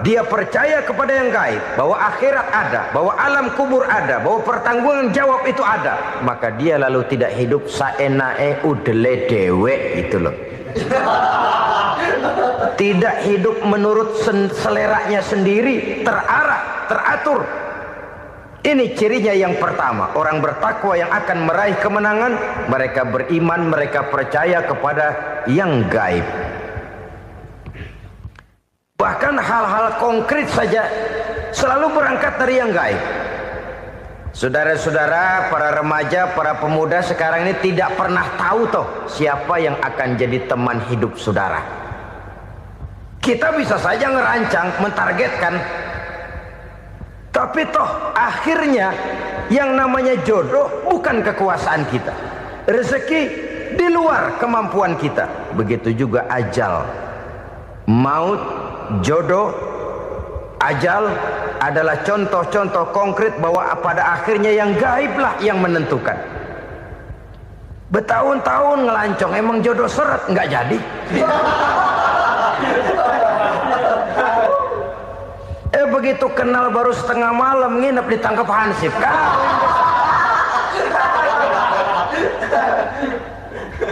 Dia percaya kepada yang gaib, bahwa akhirat ada, bahwa alam kubur ada, bahwa pertanggungan jawab itu ada. Maka dia lalu tidak hidup saenae udele dewe, itu loh. Tidak hidup menurut seleranya sendiri, terarah, teratur. Ini cirinya yang pertama. Orang bertakwa yang akan meraih kemenangan, mereka beriman, mereka percaya kepada yang gaib. Bahkan hal-hal konkret saja selalu berangkat dari yang gaib. Saudara-saudara, para remaja, para pemuda sekarang ini tidak pernah tahu toh siapa yang akan jadi teman hidup saudara. Kita bisa saja ngerancang, mentargetkan, tapi toh akhirnya yang namanya jodoh bukan kekuasaan kita. Rezeki di luar kemampuan kita. Begitu juga ajal, maut, jodoh, ajal adalah contoh-contoh konkret bahwa pada akhirnya yang gaiblah yang menentukan. Bertahun-tahun ngelancong, emang jodoh seret nggak jadi. Begitu kenal baru setengah malam nginep ditangkap hansip kan.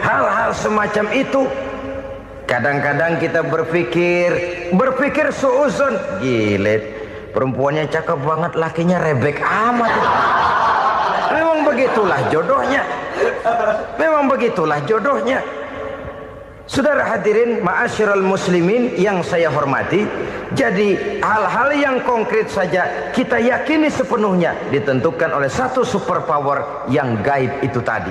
Hal-hal semacam itu kadang-kadang kita berpikir suuzon, gilet, perempuannya cakep banget, lakinya rebek amat. Memang begitulah jodohnya. Memang begitulah jodohnya. Saudara hadirin ma'asyiral muslimin yang saya hormati, jadi hal-hal yang konkret saja kita yakini sepenuhnya ditentukan oleh satu superpower yang gaib itu tadi.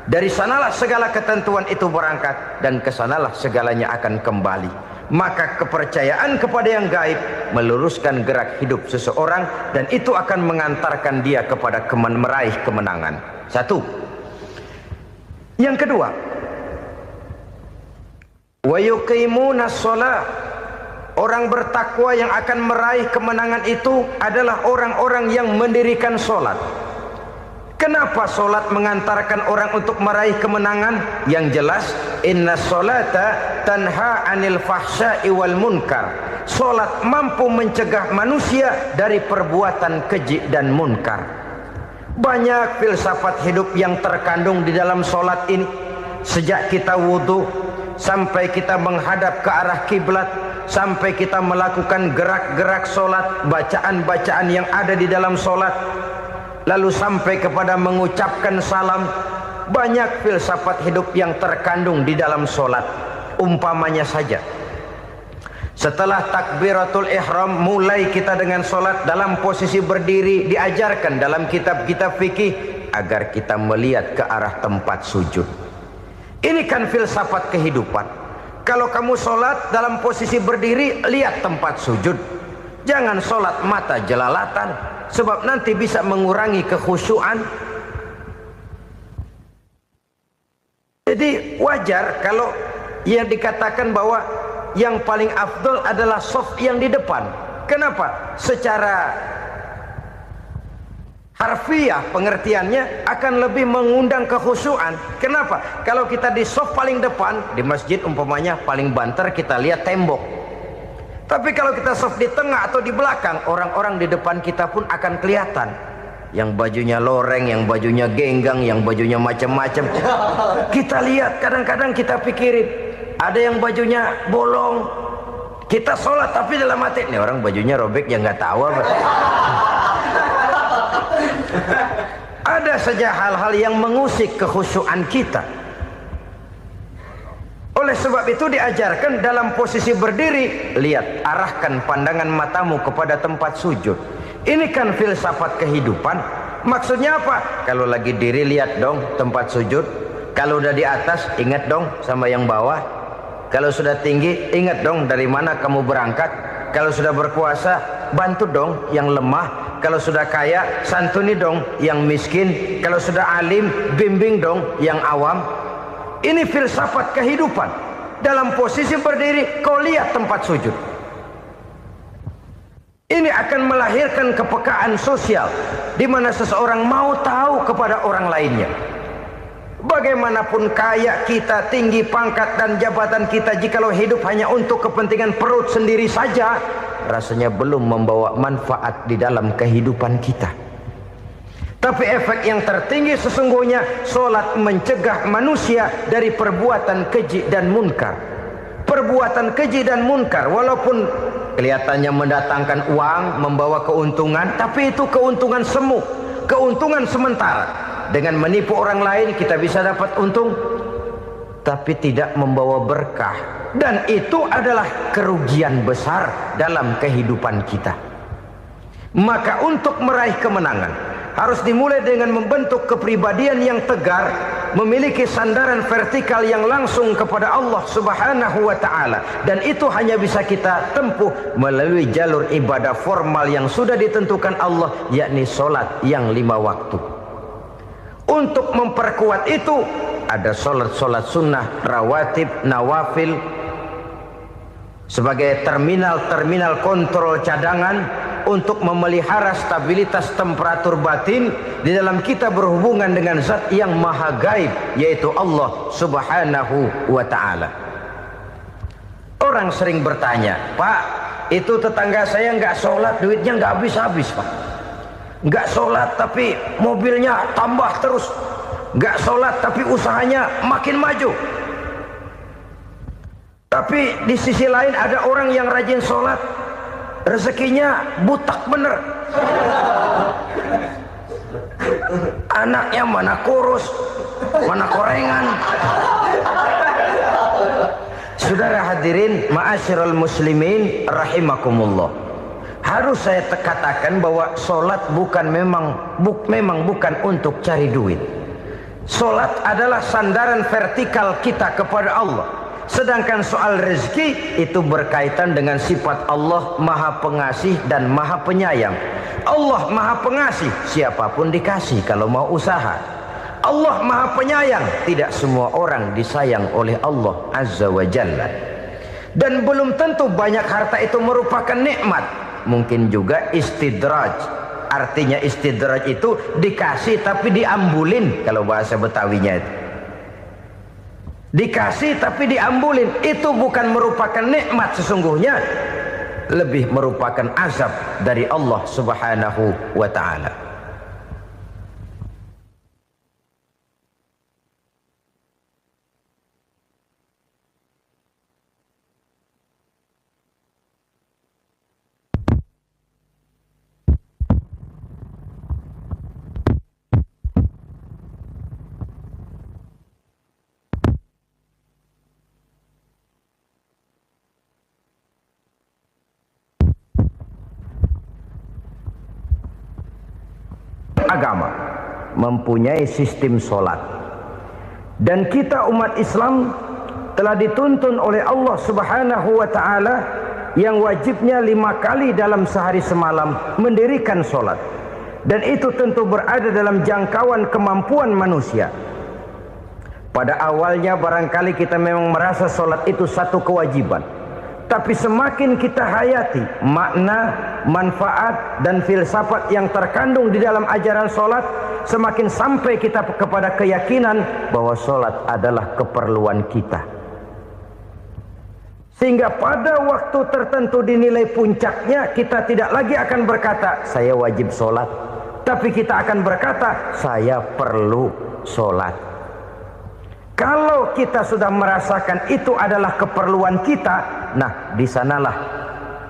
Dari sanalah segala ketentuan itu berangkat dan kesanalah segalanya akan kembali. Maka kepercayaan kepada yang gaib meluruskan gerak hidup seseorang dan itu akan mengantarkan dia kepada meraih kemenangan. Satu. Yang kedua, wa yuqimuna shalah. Orang bertakwa yang akan meraih kemenangan itu adalah orang-orang yang mendirikan sholat. Kenapa sholat mengantarkan orang untuk meraih kemenangan? Yang jelas, inna sholata tanha anil fahsya'i wal munkar. Sholat mampu mencegah manusia dari perbuatan keji dan munkar. Banyak filsafat hidup yang terkandung di dalam sholat ini. Sejak kita wudhu sampai kita menghadap ke arah kiblat, sampai kita melakukan gerak-gerak sholat, bacaan-bacaan yang ada di dalam sholat, lalu sampai kepada mengucapkan salam. Banyak filsafat hidup yang terkandung di dalam sholat. Umpamanya saja, setelah takbiratul ihram mulai kita dengan sholat dalam posisi berdiri, diajarkan dalam kitab-kitab fikih agar kita melihat ke arah tempat sujud. Ini kan filsafat kehidupan. Kalau kamu sholat dalam posisi berdiri, lihat tempat sujud. Jangan sholat mata jelalatan, sebab nanti bisa mengurangi kekhusyuan. Jadi wajar kalau yang dikatakan bahwa yang paling afdol adalah shaf yang di depan. Kenapa? Secara harfiah pengertiannya akan lebih mengundang kekhusyuan. Kenapa? Kalau kita di shaf paling depan di masjid umpamanya paling banter kita lihat tembok. Tapi kalau kita shaf di tengah atau di belakang, orang-orang di depan kita pun akan kelihatan. Yang bajunya loreng, yang bajunya genggang, yang bajunya macam-macam. Kita lihat, kadang-kadang kita pikirin, ada yang bajunya bolong. Kita sholat tapi dalam hati, nih orang bajunya robek yang nggak tahu apa. Ada saja hal-hal yang mengusik kekhusyuan kita. Oleh sebab itu diajarkan dalam posisi berdiri, lihat, arahkan pandangan matamu kepada tempat sujud. Ini kan filsafat kehidupan. Maksudnya apa? Kalau lagi diri lihat dong tempat sujud. Kalau udah di atas ingat dong sama yang bawah. Kalau sudah tinggi ingat dong dari mana kamu berangkat. Kalau sudah berkuasa bantu dong yang lemah. Kalau sudah kaya santuni dong yang miskin. Kalau sudah alim bimbing dong yang awam. Ini filsafat kehidupan. Dalam posisi berdiri kau lihat tempat sujud. Ini akan melahirkan kepekaan sosial di mana seseorang mau tahu kepada orang lainnya. Bagaimanapun kaya kita, tinggi pangkat dan jabatan kita, jikalau hidup hanya untuk kepentingan perut sendiri saja, rasanya belum membawa manfaat di dalam kehidupan kita. Tapi efek yang tertinggi sesungguhnya, sholat mencegah manusia dari perbuatan keji dan munkar. Perbuatan keji dan munkar walaupun kelihatannya mendatangkan uang, membawa keuntungan, tapi itu keuntungan semu, keuntungan sementara. Dengan menipu orang lain kita bisa dapat untung, tapi tidak membawa berkah. Dan itu adalah kerugian besar dalam kehidupan kita. Maka untuk meraih kemenangan harus dimulai dengan membentuk kepribadian yang tegar, memiliki sandaran vertikal yang langsung kepada Allah Subhanahu wa ta'ala. Dan itu hanya bisa kita tempuh melalui jalur ibadah formal yang sudah ditentukan Allah, yakni sholat yang 5 waktu. Untuk memperkuat itu ada sholat-sholat sunnah, rawatib, nawafil sebagai terminal-terminal kontrol cadangan untuk memelihara stabilitas temperatur batin di dalam kita berhubungan dengan zat yang maha gaib, yaitu Allah Subhanahu wa ta'ala. Orang sering bertanya, Pak, itu tetangga saya nggak sholat, duitnya nggak habis-habis, Pak. Nggak sholat tapi mobilnya tambah terus. Nggak sholat tapi usahanya makin maju. Tapi di sisi lain ada orang yang rajin sholat, rezekinya butak bener. Anaknya mana kurus, mana korengan. Saudara hadirin ma'asyiral muslimin rahimakumullah. Harus saya katakan bahwa sholat memang bukan untuk cari duit. Sholat adalah sandaran vertikal kita kepada Allah. Sedangkan soal rezeki itu berkaitan dengan sifat Allah maha pengasih dan maha penyayang. Allah maha pengasih, siapapun dikasih kalau mau usaha. Allah maha penyayang, tidak semua orang disayang oleh Allah Azza wa Jalla. Dan belum tentu banyak harta itu merupakan nikmat. Mungkin juga istidraj. Artinya istidraj itu dikasih tapi diambulin, kalau bahasa Betawinya itu. Dikasih tapi diambulin, itu bukan merupakan nikmat sesungguhnya, lebih merupakan azab dari Allah Subhanahu wa ta'ala. Agama mempunyai sistem sholat, dan kita umat Islam telah dituntun oleh Allah Subhanahu wa ta'ala yang wajibnya 5 kali dalam sehari semalam mendirikan solat, dan itu tentu berada dalam jangkauan kemampuan manusia. Pada awalnya barangkali kita memang merasa solat itu satu kewajiban, tapi semakin kita hayati makna, manfaat dan filsafat yang terkandung di dalam ajaran solat, semakin sampai kita kepada keyakinan bahwa solat adalah keperluan kita. Sehingga pada waktu tertentu dinilai puncaknya, kita tidak lagi akan berkata saya wajib solat, tapi kita akan berkata saya perlu solat. Kalau kita sudah merasakan itu adalah keperluan kita, nah di sanalah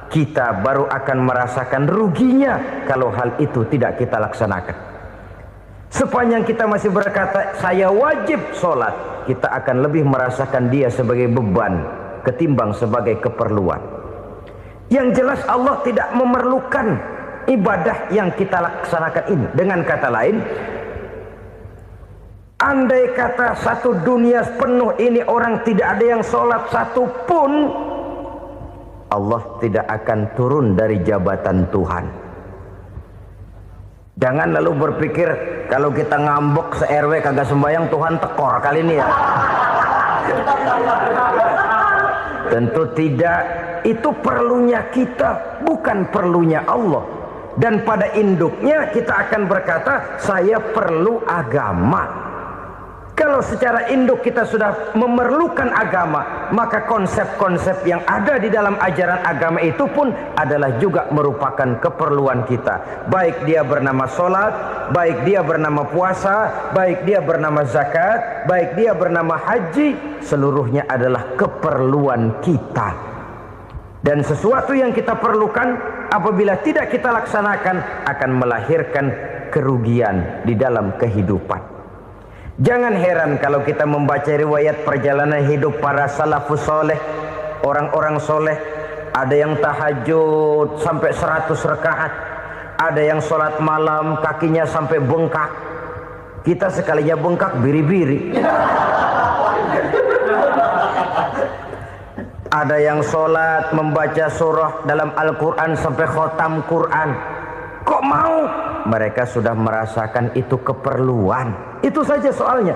kita baru akan merasakan ruginya kalau hal itu tidak kita laksanakan. Sepanjang kita masih berkata saya wajib sholat, kita akan lebih merasakan dia sebagai beban ketimbang sebagai keperluan. Yang jelas Allah tidak memerlukan ibadah yang kita laksanakan ini. Dengan kata lain, andai kata satu dunia penuh ini orang tidak ada yang sholat satu pun, Allah tidak akan turun dari jabatan Tuhan. Jangan lalu berpikir kalau kita ngambek se-RW kagak sembahyang Tuhan tekor kali ini ya. Tentu tidak. Itu perlunya kita, bukan perlunya Allah. Dan pada induknya kita akan berkata saya perlu agama. Kalau secara induk kita sudah memerlukan agama, maka konsep-konsep yang ada di dalam ajaran agama itu pun adalah juga merupakan keperluan kita. Baik dia bernama sholat, baik dia bernama puasa, baik dia bernama zakat, baik dia bernama haji, seluruhnya adalah keperluan kita. Dan sesuatu yang kita perlukan apabila tidak kita laksanakan akan melahirkan kerugian di dalam kehidupan. Jangan heran kalau kita membaca riwayat perjalanan hidup para salafus soleh, orang-orang soleh. Ada yang tahajud sampai 100 rakaat, ada yang sholat malam kakinya sampai bengkak. Kita sekalinya bengkak biri-biri. Ada yang sholat membaca surah dalam Al-Quran sampai khotam Quran. Kok mau? Mereka sudah merasakan itu keperluan. Itu saja soalnya.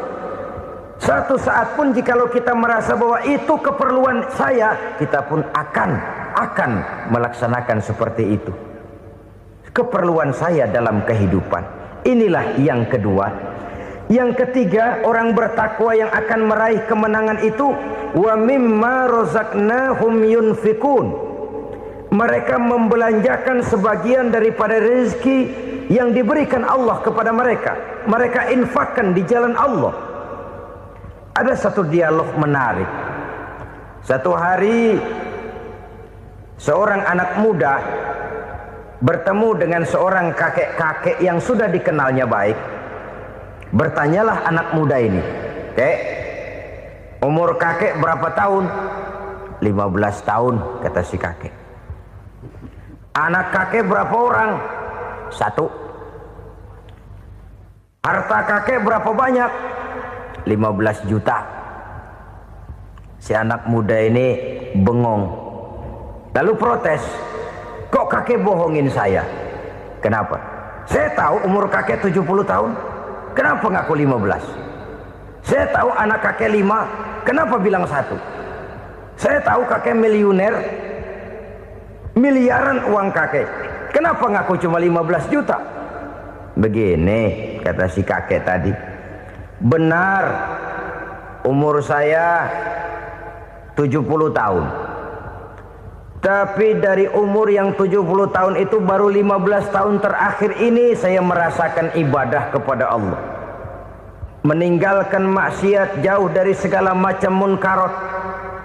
Satu saat pun jikalau kita merasa bahwa itu keperluan saya, kita pun akan melaksanakan seperti itu. Keperluan saya dalam kehidupan. Inilah yang kedua. Yang ketiga, orang bertakwa yang akan meraih kemenangan itu, wa mimma razaqnahum yunfikun. Mereka membelanjakan sebagian daripada rezeki yang diberikan Allah kepada mereka. Mereka infakkan di jalan Allah. Ada satu dialog menarik. Satu hari seorang anak muda bertemu dengan seorang kakek-kakek yang sudah dikenalnya baik. Bertanyalah anak muda ini, "Kek, umur kakek berapa tahun?" 15 tahun, kata si kakek. "Anak kakek berapa orang?" 1. "Harta kakek berapa banyak?" 15 juta. Si anak muda ini bengong. Lalu protes, "Kok kakek bohongin saya?" "Kenapa?" "Saya tahu umur kakek 70 tahun. Kenapa ngaku 15? Saya tahu anak kakek 5. Kenapa bilang 1? Saya tahu kakek miliuner, miliaran uang kakek. Kenapa ngaku cuma 15 juta? Begini, kata si kakek tadi. Benar, umur saya 70 tahun. Tapi dari umur yang 70 tahun itu baru 15 tahun terakhir ini saya merasakan ibadah kepada Allah. Meninggalkan maksiat, jauh dari segala macam munkarat.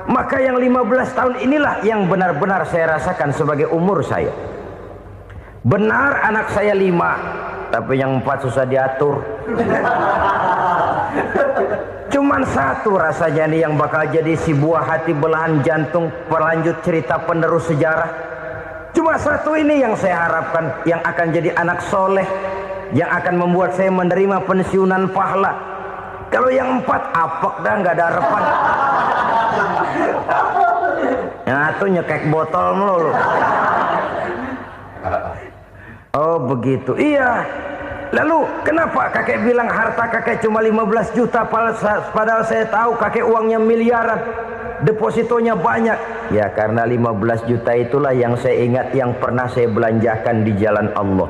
Maka yang 15 tahun inilah yang benar-benar saya rasakan sebagai umur saya. Benar anak saya 5, tapi yang 4 susah diatur. Cuman 1 rasanya nih yang bakal jadi si buah hati belahan jantung pelanjut cerita penerus sejarah. Cuma 1 ini yang saya harapkan, yang akan jadi anak soleh, yang akan membuat saya menerima pensiunan pahala. Kalau yang 4 apek dah, nggak ada harapan. Yang satu nyekek botol melulu. Oh begitu. Iya. Lalu kenapa kakek bilang harta kakek cuma 15 juta padahal saya tahu kakek uangnya miliaran, depositonya banyak? Ya karena 15 juta itulah yang saya ingat yang pernah saya belanjakan di jalan Allah.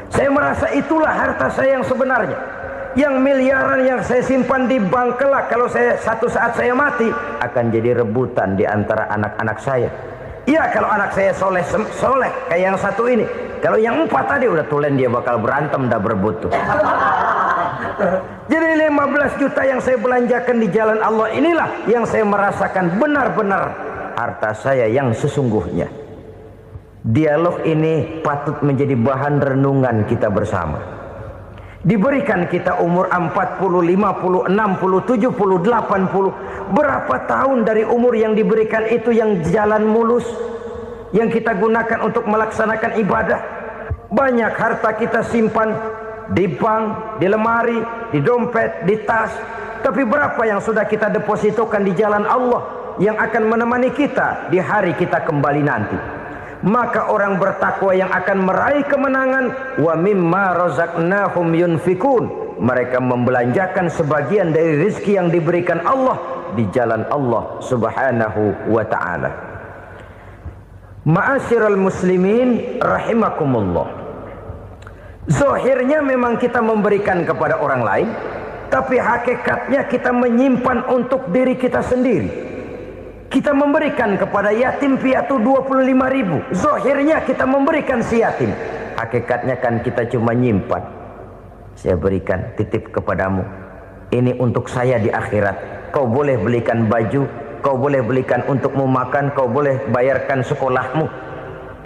Saya merasa itulah harta saya yang sebenarnya. Yang miliaran yang saya simpan di bank kelak kalau satu saat saya mati akan jadi rebutan di antara anak-anak saya. Iya kalau anak saya soleh kayak yang satu ini. Kalau yang 4 tadi udah tulen dia bakal berantem dah berebut tuh. Jadi 15 juta yang saya belanjakan di jalan Allah inilah yang saya merasakan benar-benar harta saya yang sesungguhnya. Dialog ini patut menjadi bahan renungan kita bersama. Diberikan kita umur 40, 50, 60, 70, 80. Berapa tahun dari umur yang diberikan itu yang jalan mulus, yang kita gunakan untuk melaksanakan ibadah? Banyak harta kita simpan di bank, di lemari, di dompet, di tas. Tapi berapa yang sudah kita depositokan di jalan Allah yang akan menemani kita di hari kita kembali nanti? Maka orang bertakwa yang akan meraih kemenangan, wa mimma razaqnahum yunfikun, mereka membelanjakan sebagian dari rezeki yang diberikan Allah di jalan Allah Subhanahu wa ta'ala. Ma'asyiral muslimin rahimakumullah. Zahirnya memang kita memberikan kepada orang lain, tapi hakikatnya kita menyimpan untuk diri kita sendiri. Kita memberikan kepada yatim piatu 25.000. Zahirnya kita memberikan si yatim, hakikatnya kan kita cuma nyimpan. Saya berikan titip kepadamu, ini untuk saya di akhirat. Kau boleh belikan baju, kau boleh belikan untukmu makan, kau boleh bayarkan sekolahmu.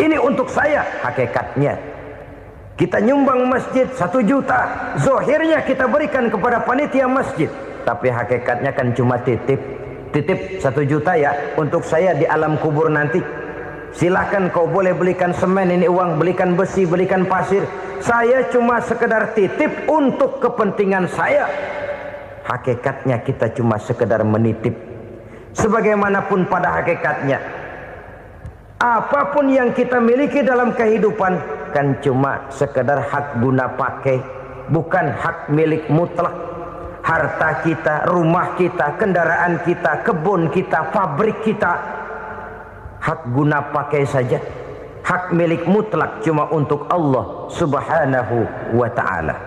Ini untuk saya. Hakikatnya kita nyumbang masjid 1 juta, zahirnya kita berikan kepada panitia masjid, tapi hakikatnya kan cuma titip 1 juta ya untuk saya di alam kubur nanti. Silahkan kau boleh belikan semen, ini uang, belikan besi, belikan pasir. Saya cuma sekedar titip untuk kepentingan saya. Hakikatnya kita cuma sekedar menitip. Sebagaimanapun pada hakikatnya, apapun yang kita miliki dalam kehidupan kan cuma sekedar hak guna pakai, bukan hak milik mutlak. Harta kita, rumah kita, kendaraan kita, kebun kita, pabrik kita, hak guna pakai saja. Hak milik mutlak cuma untuk Allah Subhanahu wa ta'ala.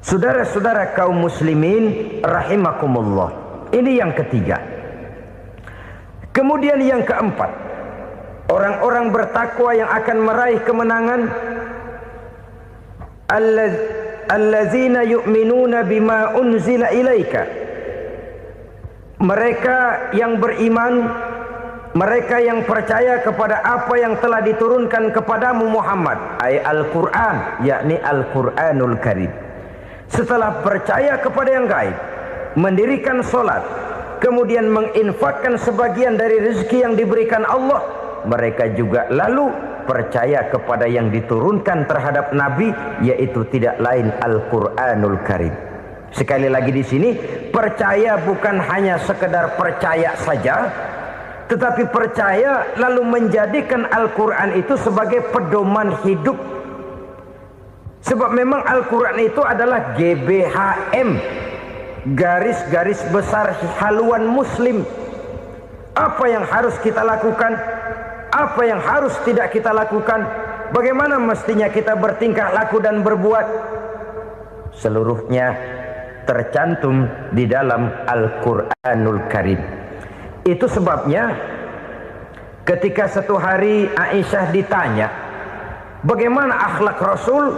Saudara-saudara kaum muslimin rahimakumullah. Ini yang ketiga. Kemudian yang keempat, orang-orang bertakwa yang akan meraih kemenangan, allazina yu'minuna bima unzila ilaika. Mereka yang beriman, mereka yang percaya kepada apa yang telah diturunkan kepadamu Muhammad, ay Al-Quran, yakni Al-Quranul Karim. Setelah percaya kepada yang gaib, mendirikan solat, kemudian menginfakkan sebagian dari rezeki yang diberikan Allah, mereka juga lalu percaya kepada yang diturunkan terhadap Nabi, yaitu tidak lain Al-Quranul Karim. Sekali lagi di sini, percaya bukan hanya sekedar percaya saja, tetapi percaya lalu menjadikan Al-Quran itu sebagai pedoman hidup. Sebab memang Al-Quran itu adalah GBHM, garis-garis besar haluan muslim. Apa yang harus kita lakukan, apa yang harus tidak kita lakukan, bagaimana mestinya kita bertingkah laku dan berbuat, seluruhnya tercantum di dalam Al-Quranul Karim. Itu sebabnya ketika satu hari Aisyah ditanya bagaimana akhlak Rasul,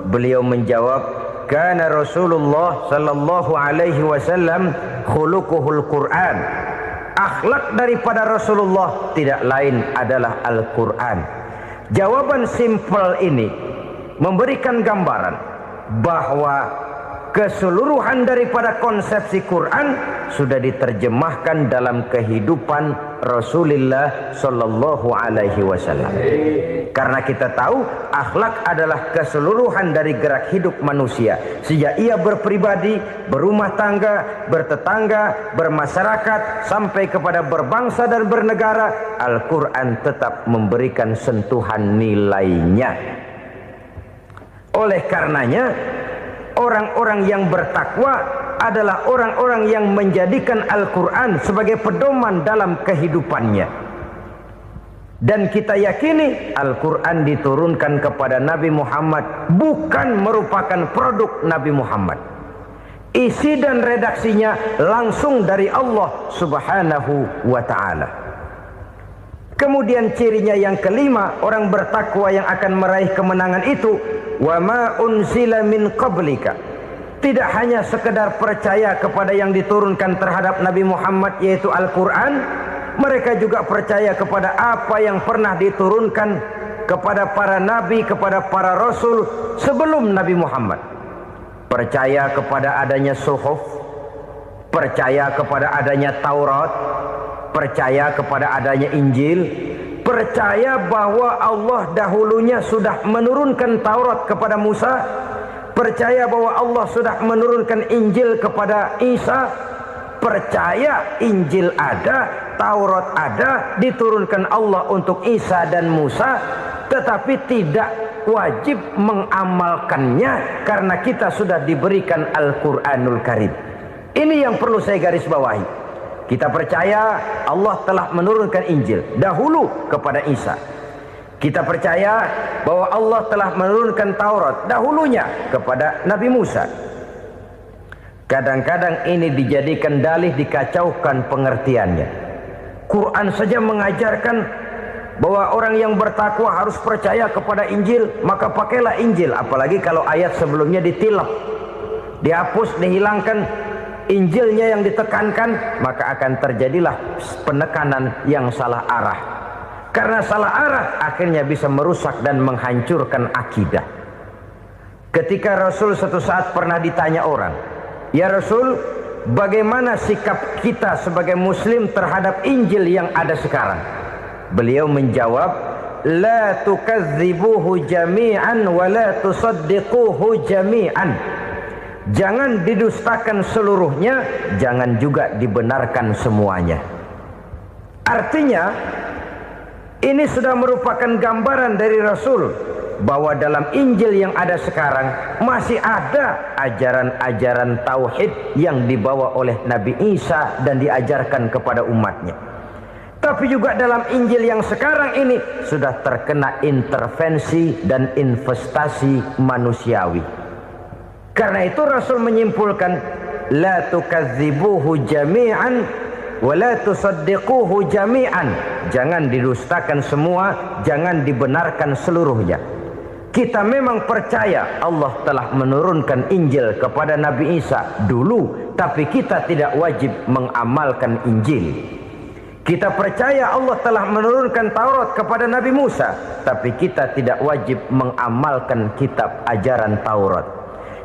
beliau menjawab, kana Rasulullah sallallahu alaihi wasallam khuluquhul Quran. Akhlak daripada Rasulullah tidak lain adalah Al-Quran. Jawaban simpel ini memberikan gambaran bahwa keseluruhan daripada konsepsi Quran sudah diterjemahkan dalam kehidupan Rasulullah Sallallahu Alaihi Wasallam. Karena kita tahu akhlak adalah keseluruhan dari gerak hidup manusia. Sejak ia berpribadi, berumah tangga, bertetangga, bermasyarakat, sampai kepada berbangsa dan bernegara, Al-Quran tetap memberikan sentuhan nilainya. Oleh karenanya, orang-orang yang bertakwa adalah orang-orang yang menjadikan Al-Quran sebagai pedoman dalam kehidupannya. Dan kita yakini Al-Quran diturunkan kepada Nabi Muhammad bukan merupakan produk Nabi Muhammad. Isi dan redaksinya langsung dari Allah Subhanahu wa ta'ala. Kemudian cirinya yang kelima, orang bertakwa yang akan meraih kemenangan itu, wa ma unzila min qablika. Tidak hanya sekedar percaya kepada yang diturunkan terhadap Nabi Muhammad yaitu Al-Quran, mereka juga percaya kepada apa yang pernah diturunkan kepada para nabi, kepada para rasul sebelum Nabi Muhammad. Percaya kepada adanya suhuf, percaya kepada adanya Taurat, percaya kepada adanya Injil, percaya bahwa Allah dahulunya sudah menurunkan Taurat kepada Musa, percaya bahwa Allah sudah menurunkan Injil kepada Isa, percaya Injil ada, Taurat ada, diturunkan Allah untuk Isa dan Musa, tetapi tidak wajib mengamalkannya karena kita sudah diberikan Al-Quranul Karim. Ini yang perlu saya garis bawahi. Kita percaya Allah telah menurunkan Injil dahulu kepada Isa. Kita percaya bahwa Allah telah menurunkan Taurat dahulunya kepada Nabi Musa. Kadang-kadang ini dijadikan dalih, dikacaukan pengertiannya. Quran saja mengajarkan bahwa orang yang bertakwa harus percaya kepada Injil, maka pakailah Injil. Apalagi kalau ayat sebelumnya ditilap, dihapus, dihilangkan, Injilnya yang ditekankan, maka akan terjadilah penekanan yang salah arah. Karena salah arah akhirnya bisa merusak dan menghancurkan akidah. Ketika Rasul suatu saat pernah ditanya orang, "Ya Rasul, bagaimana sikap kita sebagai muslim terhadap Injil yang ada sekarang?" Beliau menjawab, "La tukadzibuhu jami'an wa la tusaddiquhu jami'an." Jangan didustakan seluruhnya, jangan juga dibenarkan semuanya. Artinya, ini sudah merupakan gambaran dari Rasul bahwa dalam Injil yang ada sekarang masih ada ajaran-ajaran tauhid yang dibawa oleh Nabi Isa dan diajarkan kepada umatnya. Tapi juga dalam Injil yang sekarang ini sudah terkena intervensi dan investasi manusiawi. Karena itu Rasul menyimpulkan, la tukadzibuhu jami'an wa la tusaddiquhu jami'an. Jangan didustakan semua, jangan dibenarkan seluruhnya. Kita memang percaya Allah telah menurunkan Injil kepada Nabi Isa dulu, tapi kita tidak wajib mengamalkan Injil. Kita percaya Allah telah menurunkan Taurat kepada Nabi Musa, tapi kita tidak wajib mengamalkan kitab ajaran Taurat.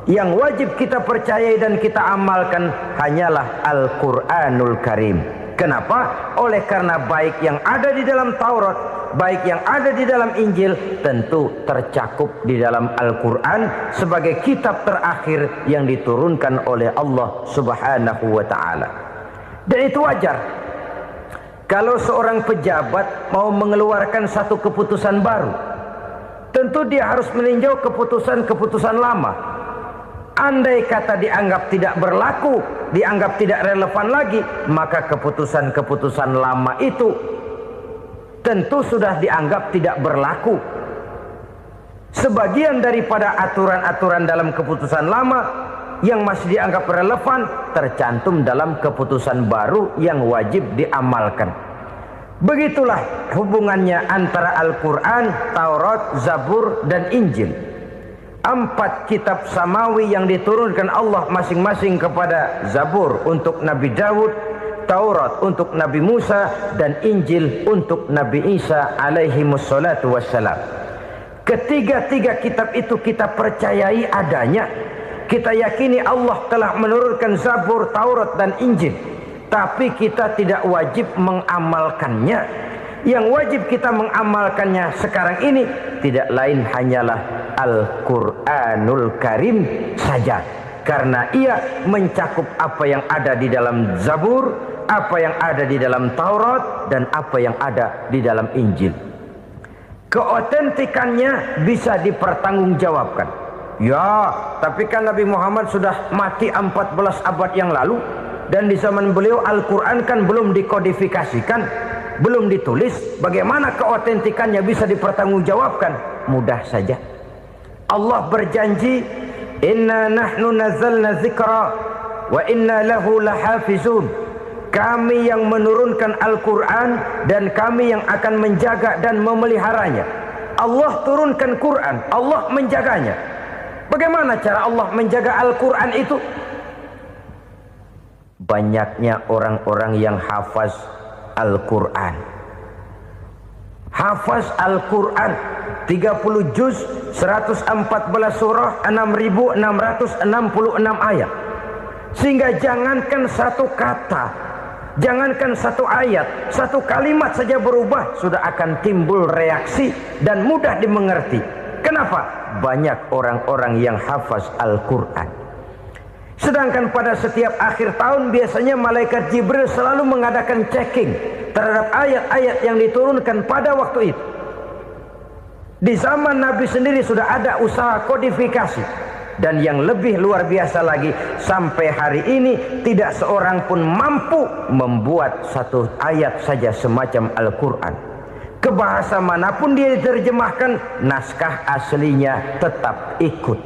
Yang wajib kita percayai dan kita amalkan hanyalah Al-Quranul Karim. Kenapa? Oleh karena baik yang ada di dalam Taurat, baik yang ada di dalam Injil, tentu tercakup di dalam Al-Quran sebagai kitab terakhir yang diturunkan oleh Allah Subhanahu wa ta'ala. Dan itu wajar. Kalau seorang pejabat mau mengeluarkan satu keputusan baru, tentu dia harus meninjau keputusan-keputusan lama. Andai kata dianggap tidak berlaku, dianggap tidak relevan lagi, maka keputusan-keputusan lama itu tentu sudah dianggap tidak berlaku. Sebagian daripada aturan-aturan dalam keputusan lama yang masih dianggap relevan tercantum dalam keputusan baru yang wajib diamalkan. Begitulah hubungannya antara Al-Quran, Taurat, Zabur, dan Injil. 4 kitab samawi yang diturunkan Allah masing-masing kepada Zabur untuk Nabi Daud, Taurat untuk Nabi Musa, dan Injil untuk Nabi Isa alaihi wassalatu wassalam. Ketiga-tiga kitab itu kita percayai adanya, Kita yakini Allah telah menurunkan Zabur, Taurat dan Injil, tapi kita tidak wajib mengamalkannya. Yang wajib kita mengamalkannya sekarang ini tidak lain hanyalah Al-Quranul Karim saja, karena ia mencakup apa yang ada di dalam Zabur, apa yang ada di dalam Taurat, dan apa yang ada di dalam Injil. Keotentikannya bisa dipertanggungjawabkan. Ya, tapi kan Nabi Muhammad sudah mati 14 abad yang lalu, dan di zaman beliau Al-Quran kan belum dikodifikasikan, belum ditulis. Bagaimana keotentikannya bisa dipertanggungjawabkan? Mudah saja. Allah berjanji, inna nahnu nazzalna dzikra wa inna lahu lahafizun. Kami yang menurunkan Al-Quran dan kami yang akan menjaga dan memeliharanya. Allah turunkan Quran, Allah menjaganya. Bagaimana cara Allah menjaga Al-Quran itu? Banyaknya orang-orang yang hafaz Al-Quran. Hafaz Al-Quran 30 juz, 114 surah, 6.666 ayat. Sehingga jangankan satu kata, jangankan satu ayat, satu kalimat saja berubah, sudah akan timbul reaksi dan mudah dimengerti. Kenapa? Banyak orang-orang yang hafaz Al-Quran. Sedangkan pada setiap akhir tahun biasanya malaikat Jibril selalu mengadakan checking terhadap ayat-ayat yang diturunkan pada waktu itu. Di zaman Nabi sendiri sudah ada usaha kodifikasi. Dan yang lebih luar biasa lagi, sampai hari ini tidak seorang pun mampu membuat satu ayat saja semacam Al-Quran. Ke bahasa manapun dia diterjemahkan, naskah aslinya tetap ikut,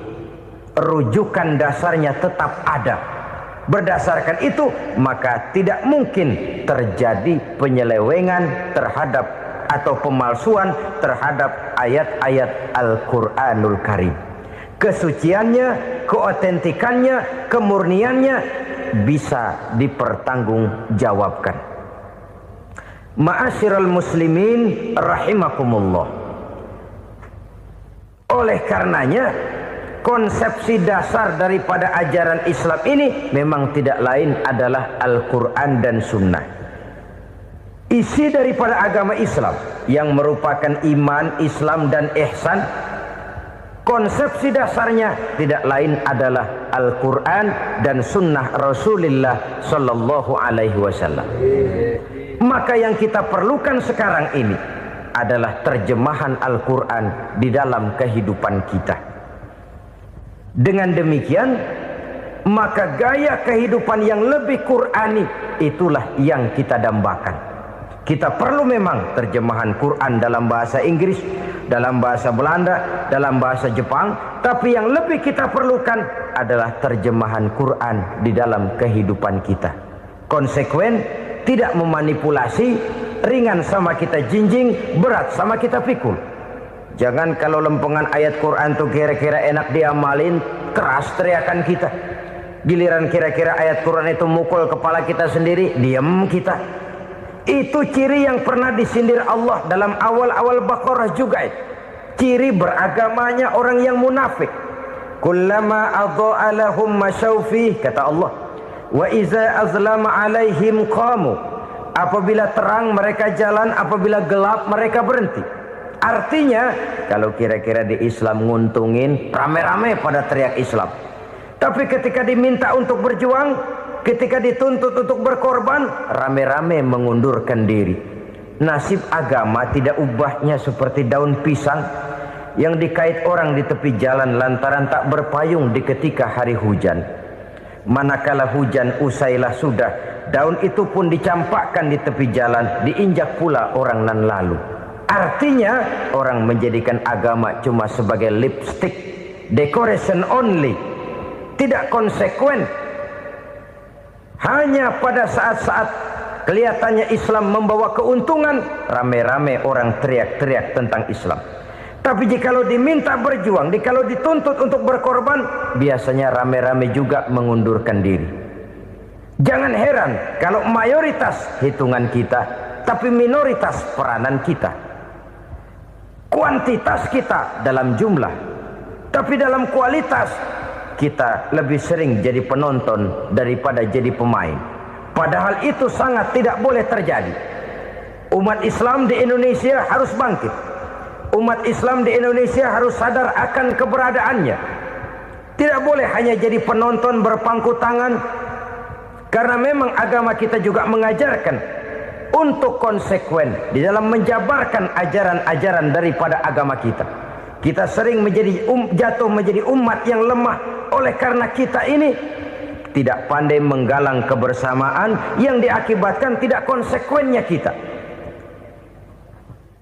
rujukan dasarnya tetap ada. Berdasarkan itu, maka tidak mungkin terjadi penyelewengan terhadap atau pemalsuan terhadap ayat-ayat Al-Quranul Karim. Kesuciannya, keotentikannya, kemurniannya bisa dipertanggungjawabkan. Ma'asyiral muslimin rahimakumullah. Oleh karenanya, konsepsi dasar daripada ajaran Islam ini memang tidak lain adalah Al-Quran dan Sunnah. Isi daripada agama Islam yang merupakan iman, Islam dan ihsan, konsepsi dasarnya tidak lain adalah Al-Quran dan Sunnah Rasulullah Sallallahu Alaihi Wasallam. Maka yang kita perlukan sekarang ini adalah terjemahan Al-Quran di dalam kehidupan kita. Dengan demikian, maka gaya kehidupan yang lebih Qurani itulah yang kita dambakan. Kita perlu memang terjemahan Quran dalam bahasa Inggris, dalam bahasa Belanda, dalam bahasa Jepang, tapi yang lebih kita perlukan adalah terjemahan Quran di dalam kehidupan kita. Konsekuen, tidak memanipulasi, ringan sama kita jinjing, berat sama kita pikul. Jangan kalau lempengan ayat Quran tuh kira-kira enak diamalin, keras teriakan kita. Giliran kira-kira ayat Quran itu mukul kepala kita sendiri, diam kita. Itu ciri yang pernah disindir Allah dalam awal-awal Baqarah juga. Ciri beragamanya orang yang munafik. Kullama adha'a lahum masyawfih, kata Allah. Wa iza azlama alaihim qamu. Apabila terang mereka jalan, apabila gelap mereka berhenti. Artinya, kalau kira-kira di Islam nguntungin, rame-rame pada teriak Islam. Tapi ketika diminta untuk berjuang, ketika dituntut untuk berkorban, rame-rame mengundurkan diri. Nasib agama tidak ubahnya seperti daun pisang yang dikait orang di tepi jalan lantaran tak berpayung di ketika hari hujan. Manakala hujan usailah sudah, daun itu pun dicampakkan di tepi jalan, diinjak pula orang nan lalu. Artinya, orang menjadikan agama cuma sebagai lipstick, decoration only, tidak konsekuen. Hanya pada saat-saat kelihatannya Islam membawa keuntungan, rame-rame orang teriak-teriak tentang Islam. Tapi jikalau diminta berjuang, jikalau dituntut untuk berkorban, biasanya rame-rame juga mengundurkan diri. Jangan heran kalau mayoritas hitungan kita, tapi minoritas peranan kita. Kuantitas kita dalam jumlah, tapi dalam kualitas kita lebih sering jadi penonton daripada jadi pemain. Padahal itu sangat tidak boleh terjadi. Umat Islam di Indonesia harus bangkit. Umat Islam di Indonesia harus sadar akan keberadaannya. Tidak boleh hanya jadi penonton berpangku tangan, karena memang agama kita juga mengajarkan untuk konsekuen di dalam menjabarkan ajaran-ajaran daripada agama kita. Kita sering jatuh menjadi umat yang lemah oleh karena kita ini tidak pandai menggalang kebersamaan yang diakibatkan tidak konsekuennya kita.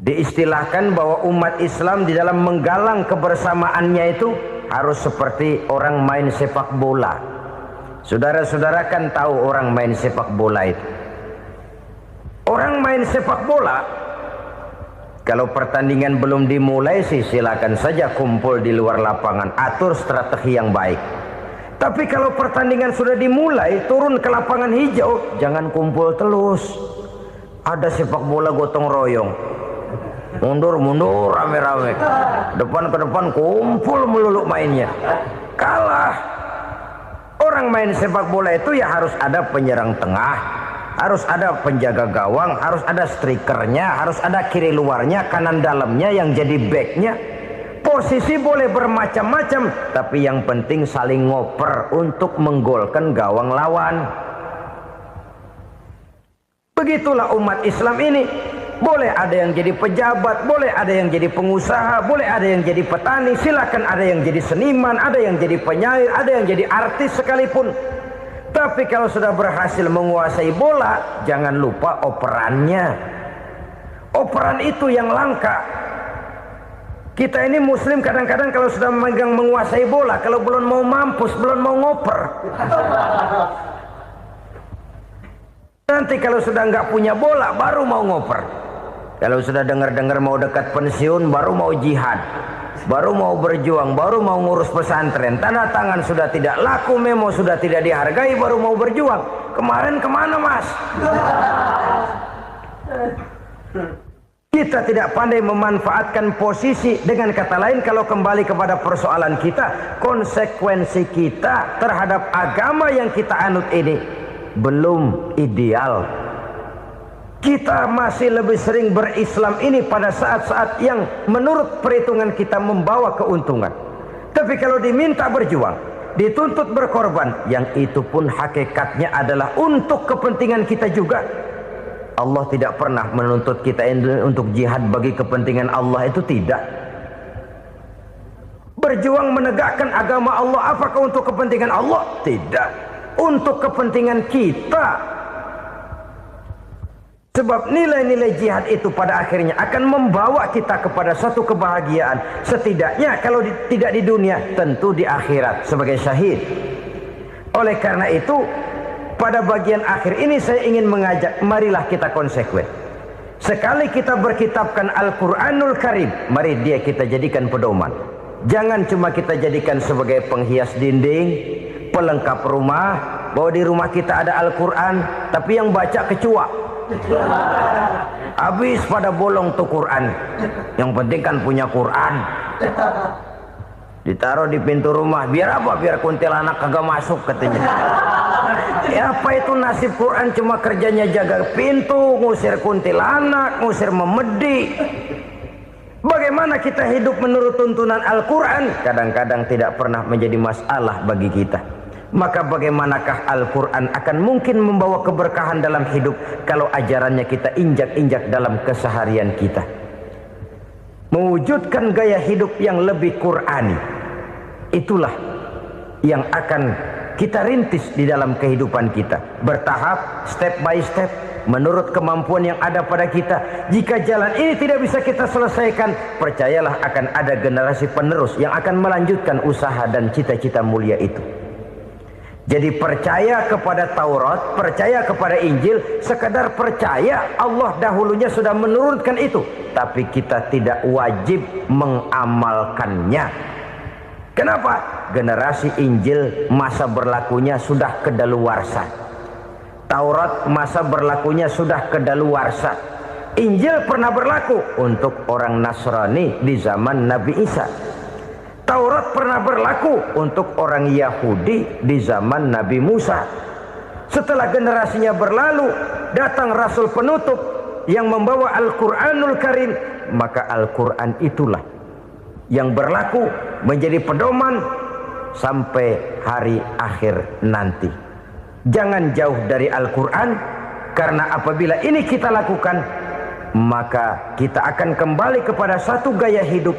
Diistilahkan bahwa umat Islam di dalam menggalang kebersamaannya itu harus seperti orang main sepak bola. Saudara-saudara kan tahu orang main sepak bola itu. Orang main sepak bola, kalau pertandingan belum dimulai sih silakan saja kumpul di luar lapangan, atur strategi yang baik. Tapi kalau pertandingan sudah dimulai, turun ke lapangan hijau, jangan kumpul terus. Ada sepak bola gotong royong, mundur-mundur rame-rame, depan ke depan kumpul melulu mainnya. Kalah. Orang main sepak bola itu ya harus ada penyerang tengah, harus ada penjaga gawang, harus ada strikernya, harus ada kiri luarnya, kanan dalamnya yang jadi backnya. Posisi boleh bermacam-macam, tapi yang penting saling ngoper untuk menggolkan gawang lawan. Begitulah umat Islam ini. Boleh ada yang jadi pejabat, boleh ada yang jadi pengusaha, boleh ada yang jadi petani, silakan ada yang jadi seniman, ada yang jadi penyair, ada yang jadi artis sekalipun. Tapi kalau sudah berhasil menguasai bola, jangan lupa operannya. Operan itu yang langka. Kita ini muslim kadang-kadang kalau sudah memegang menguasai bola, kalau belum mau mampus, belum mau ngoper. Nanti kalau sudah nggak punya bola, baru mau ngoper. Kalau sudah dengar-dengar mau dekat pensiun, baru mau jihad, baru mau berjuang, baru mau ngurus pesantren. Tanda tangan sudah tidak laku, memo sudah tidak dihargai, baru mau berjuang. Kemarin kemana mas? Kita tidak pandai memanfaatkan posisi. Dengan kata lain, kalau kembali kepada persoalan kita, konsekuensi kita terhadap agama yang kita anut ini belum ideal. Kita masih lebih sering berislam ini pada saat-saat yang menurut perhitungan kita membawa keuntungan. Tapi kalau diminta berjuang, dituntut berkorban, yang itu pun hakikatnya adalah untuk kepentingan kita juga. Allah tidak pernah menuntut kita untuk jihad bagi kepentingan Allah, itu tidak. Berjuang menegakkan agama Allah, apakah untuk kepentingan Allah? Tidak. Untuk kepentingan kita. Sebab nilai-nilai jihad itu pada akhirnya akan membawa kita kepada suatu kebahagiaan. Setidaknya kalau tidak di dunia, tentu di akhirat sebagai syahid. Oleh karena itu, pada bagian akhir ini saya ingin mengajak, marilah kita konsekuen. Sekali kita berkitabkan Al-Quranul Karim, mari dia kita jadikan pedoman. Jangan cuma kita jadikan sebagai penghias dinding, pelengkap rumah, bahwa di rumah kita ada Al-Quran, tapi yang baca kecoa. Habis pada bolong tuh Quran. Yang penting kan punya Quran. Ditaruh di pintu rumah. Biar apa? Biar kuntilanak kagak masuk katanya. Ya apa itu nasib Quran, cuma kerjanya jaga pintu, ngusir kuntilanak, ngusir memedi. Bagaimana kita hidup menurut tuntunan Al-Quran? Kadang-kadang tidak pernah menjadi masalah bagi kita. Maka bagaimanakah Al-Quran akan mungkin membawa keberkahan dalam hidup kalau ajarannya kita injak-injak dalam keseharian kita? Mewujudkan gaya hidup yang lebih Qurani, itulah yang akan kita rintis di dalam kehidupan kita. Bertahap, step by step, menurut kemampuan yang ada pada kita. Jika jalan ini tidak bisa kita selesaikan, percayalah akan ada generasi penerus yang akan melanjutkan usaha dan cita-cita mulia itu. Jadi percaya kepada Taurat, percaya kepada Injil, sekadar percaya Allah dahulunya sudah menurunkan itu, tapi kita tidak wajib mengamalkannya. Kenapa? Generasi Injil masa berlakunya sudah kedaluarsa. Taurat masa berlakunya sudah kedaluarsa. Injil pernah berlaku untuk orang Nasrani di zaman Nabi Isa. Taurat pernah berlaku untuk orang Yahudi di zaman Nabi Musa. Setelah generasinya berlalu, datang Rasul penutup yang membawa Al-Quranul Karim, maka Al-Quran itulah yang berlaku menjadi pedoman sampai hari akhir nanti. Jangan jauh dari Al-Quran, karena apabila ini kita lakukan, maka kita akan kembali kepada satu gaya hidup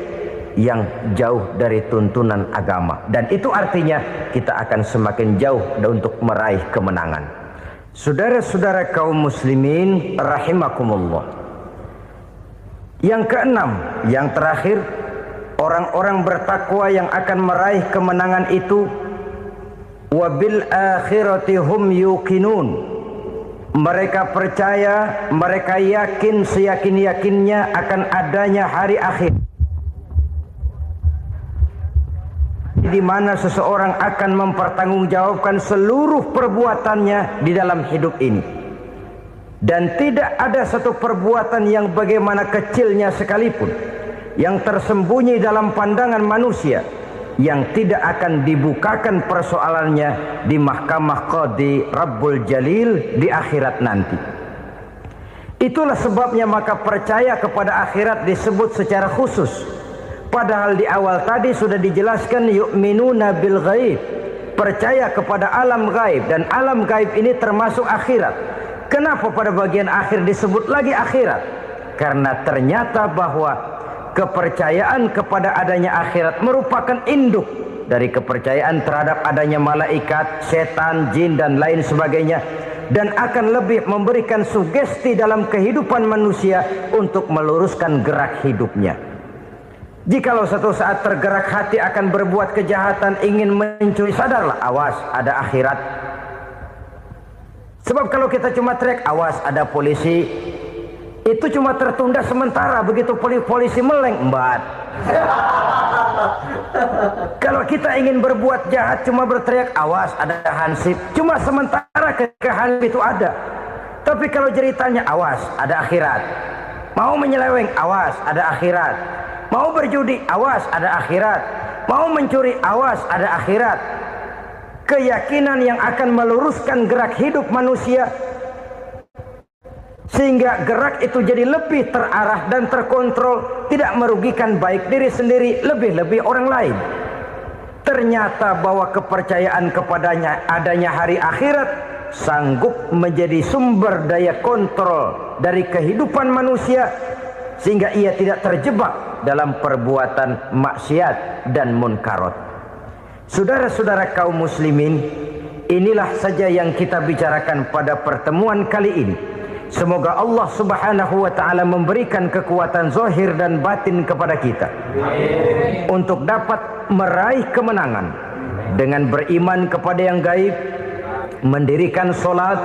yang jauh dari tuntunan agama, dan itu artinya kita akan semakin jauh untuk meraih kemenangan. Saudara-saudara kaum muslimin rahimakumullah. Yang keenam, yang terakhir, orang-orang bertakwa yang akan meraih kemenangan itu wabil akhirati hum yuqinun. Mereka percaya, mereka yakin seyakin-yakinnya akan adanya hari akhir, di mana seseorang akan mempertanggungjawabkan seluruh perbuatannya di dalam hidup ini. Dan tidak ada satu perbuatan yang bagaimana kecilnya sekalipun yang tersembunyi dalam pandangan manusia yang tidak akan dibukakan persoalannya di mahkamah Qadi Rabbul Jalil di akhirat nanti. Itulah sebabnya maka percaya kepada akhirat disebut secara khusus. Padahal di awal tadi sudah dijelaskan yu'minuna bil ghaib, percaya kepada alam gaib, dan alam gaib ini termasuk akhirat. Kenapa pada bagian akhir disebut lagi akhirat? Karena ternyata bahwa kepercayaan kepada adanya akhirat merupakan induk dari kepercayaan terhadap adanya malaikat, setan, jin, dan lain sebagainya, dan akan lebih memberikan sugesti dalam kehidupan manusia untuk meluruskan gerak hidupnya. Jikalau satu saat tergerak hati akan berbuat kejahatan, ingin mencuri, sadarlah, awas ada akhirat. Sebab kalau kita cuma teriak awas ada polisi, itu cuma tertunda sementara, begitu polisi meleng embat. Kalau kita ingin berbuat jahat cuma berteriak awas ada hansip, cuma sementara ketika hansip itu ada. Tapi kalau ceritanya awas ada akhirat, mau menyeleweng awas ada akhirat, mau berjudi awas ada akhirat, mau mencuri awas ada akhirat. Keyakinan yang akan meluruskan gerak hidup manusia sehingga gerak itu jadi lebih terarah dan terkontrol, tidak merugikan baik diri sendiri, lebih-lebih orang lain. Ternyata bahwa kepercayaan kepadanya adanya hari akhirat sanggup menjadi sumber daya kontrol dari kehidupan manusia, sehingga ia tidak terjebak dalam perbuatan maksiat dan munkarat. Saudara-saudara kaum muslimin, inilah saja yang kita bicarakan pada pertemuan kali ini. Semoga Allah Subhanahu wa ta'ala memberikan kekuatan zahir dan batin kepada kita untuk dapat meraih kemenangan dengan beriman kepada yang gaib, mendirikan solat,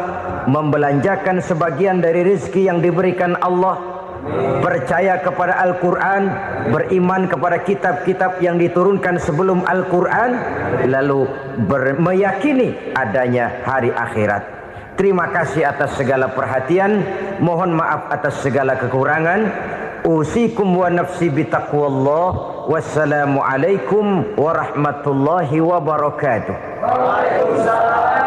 membelanjakan sebagian dari rezeki yang diberikan Allah, percaya kepada Al-Quran, beriman kepada kitab-kitab yang diturunkan sebelum Al-Quran, lalu meyakini adanya hari akhirat. Terima kasih atas segala perhatian, mohon maaf atas segala kekurangan. Usikum wa nafsi bitaqwallah. Wassalamualaikum warahmatullahi wabarakatuh. Waalaikumsalam.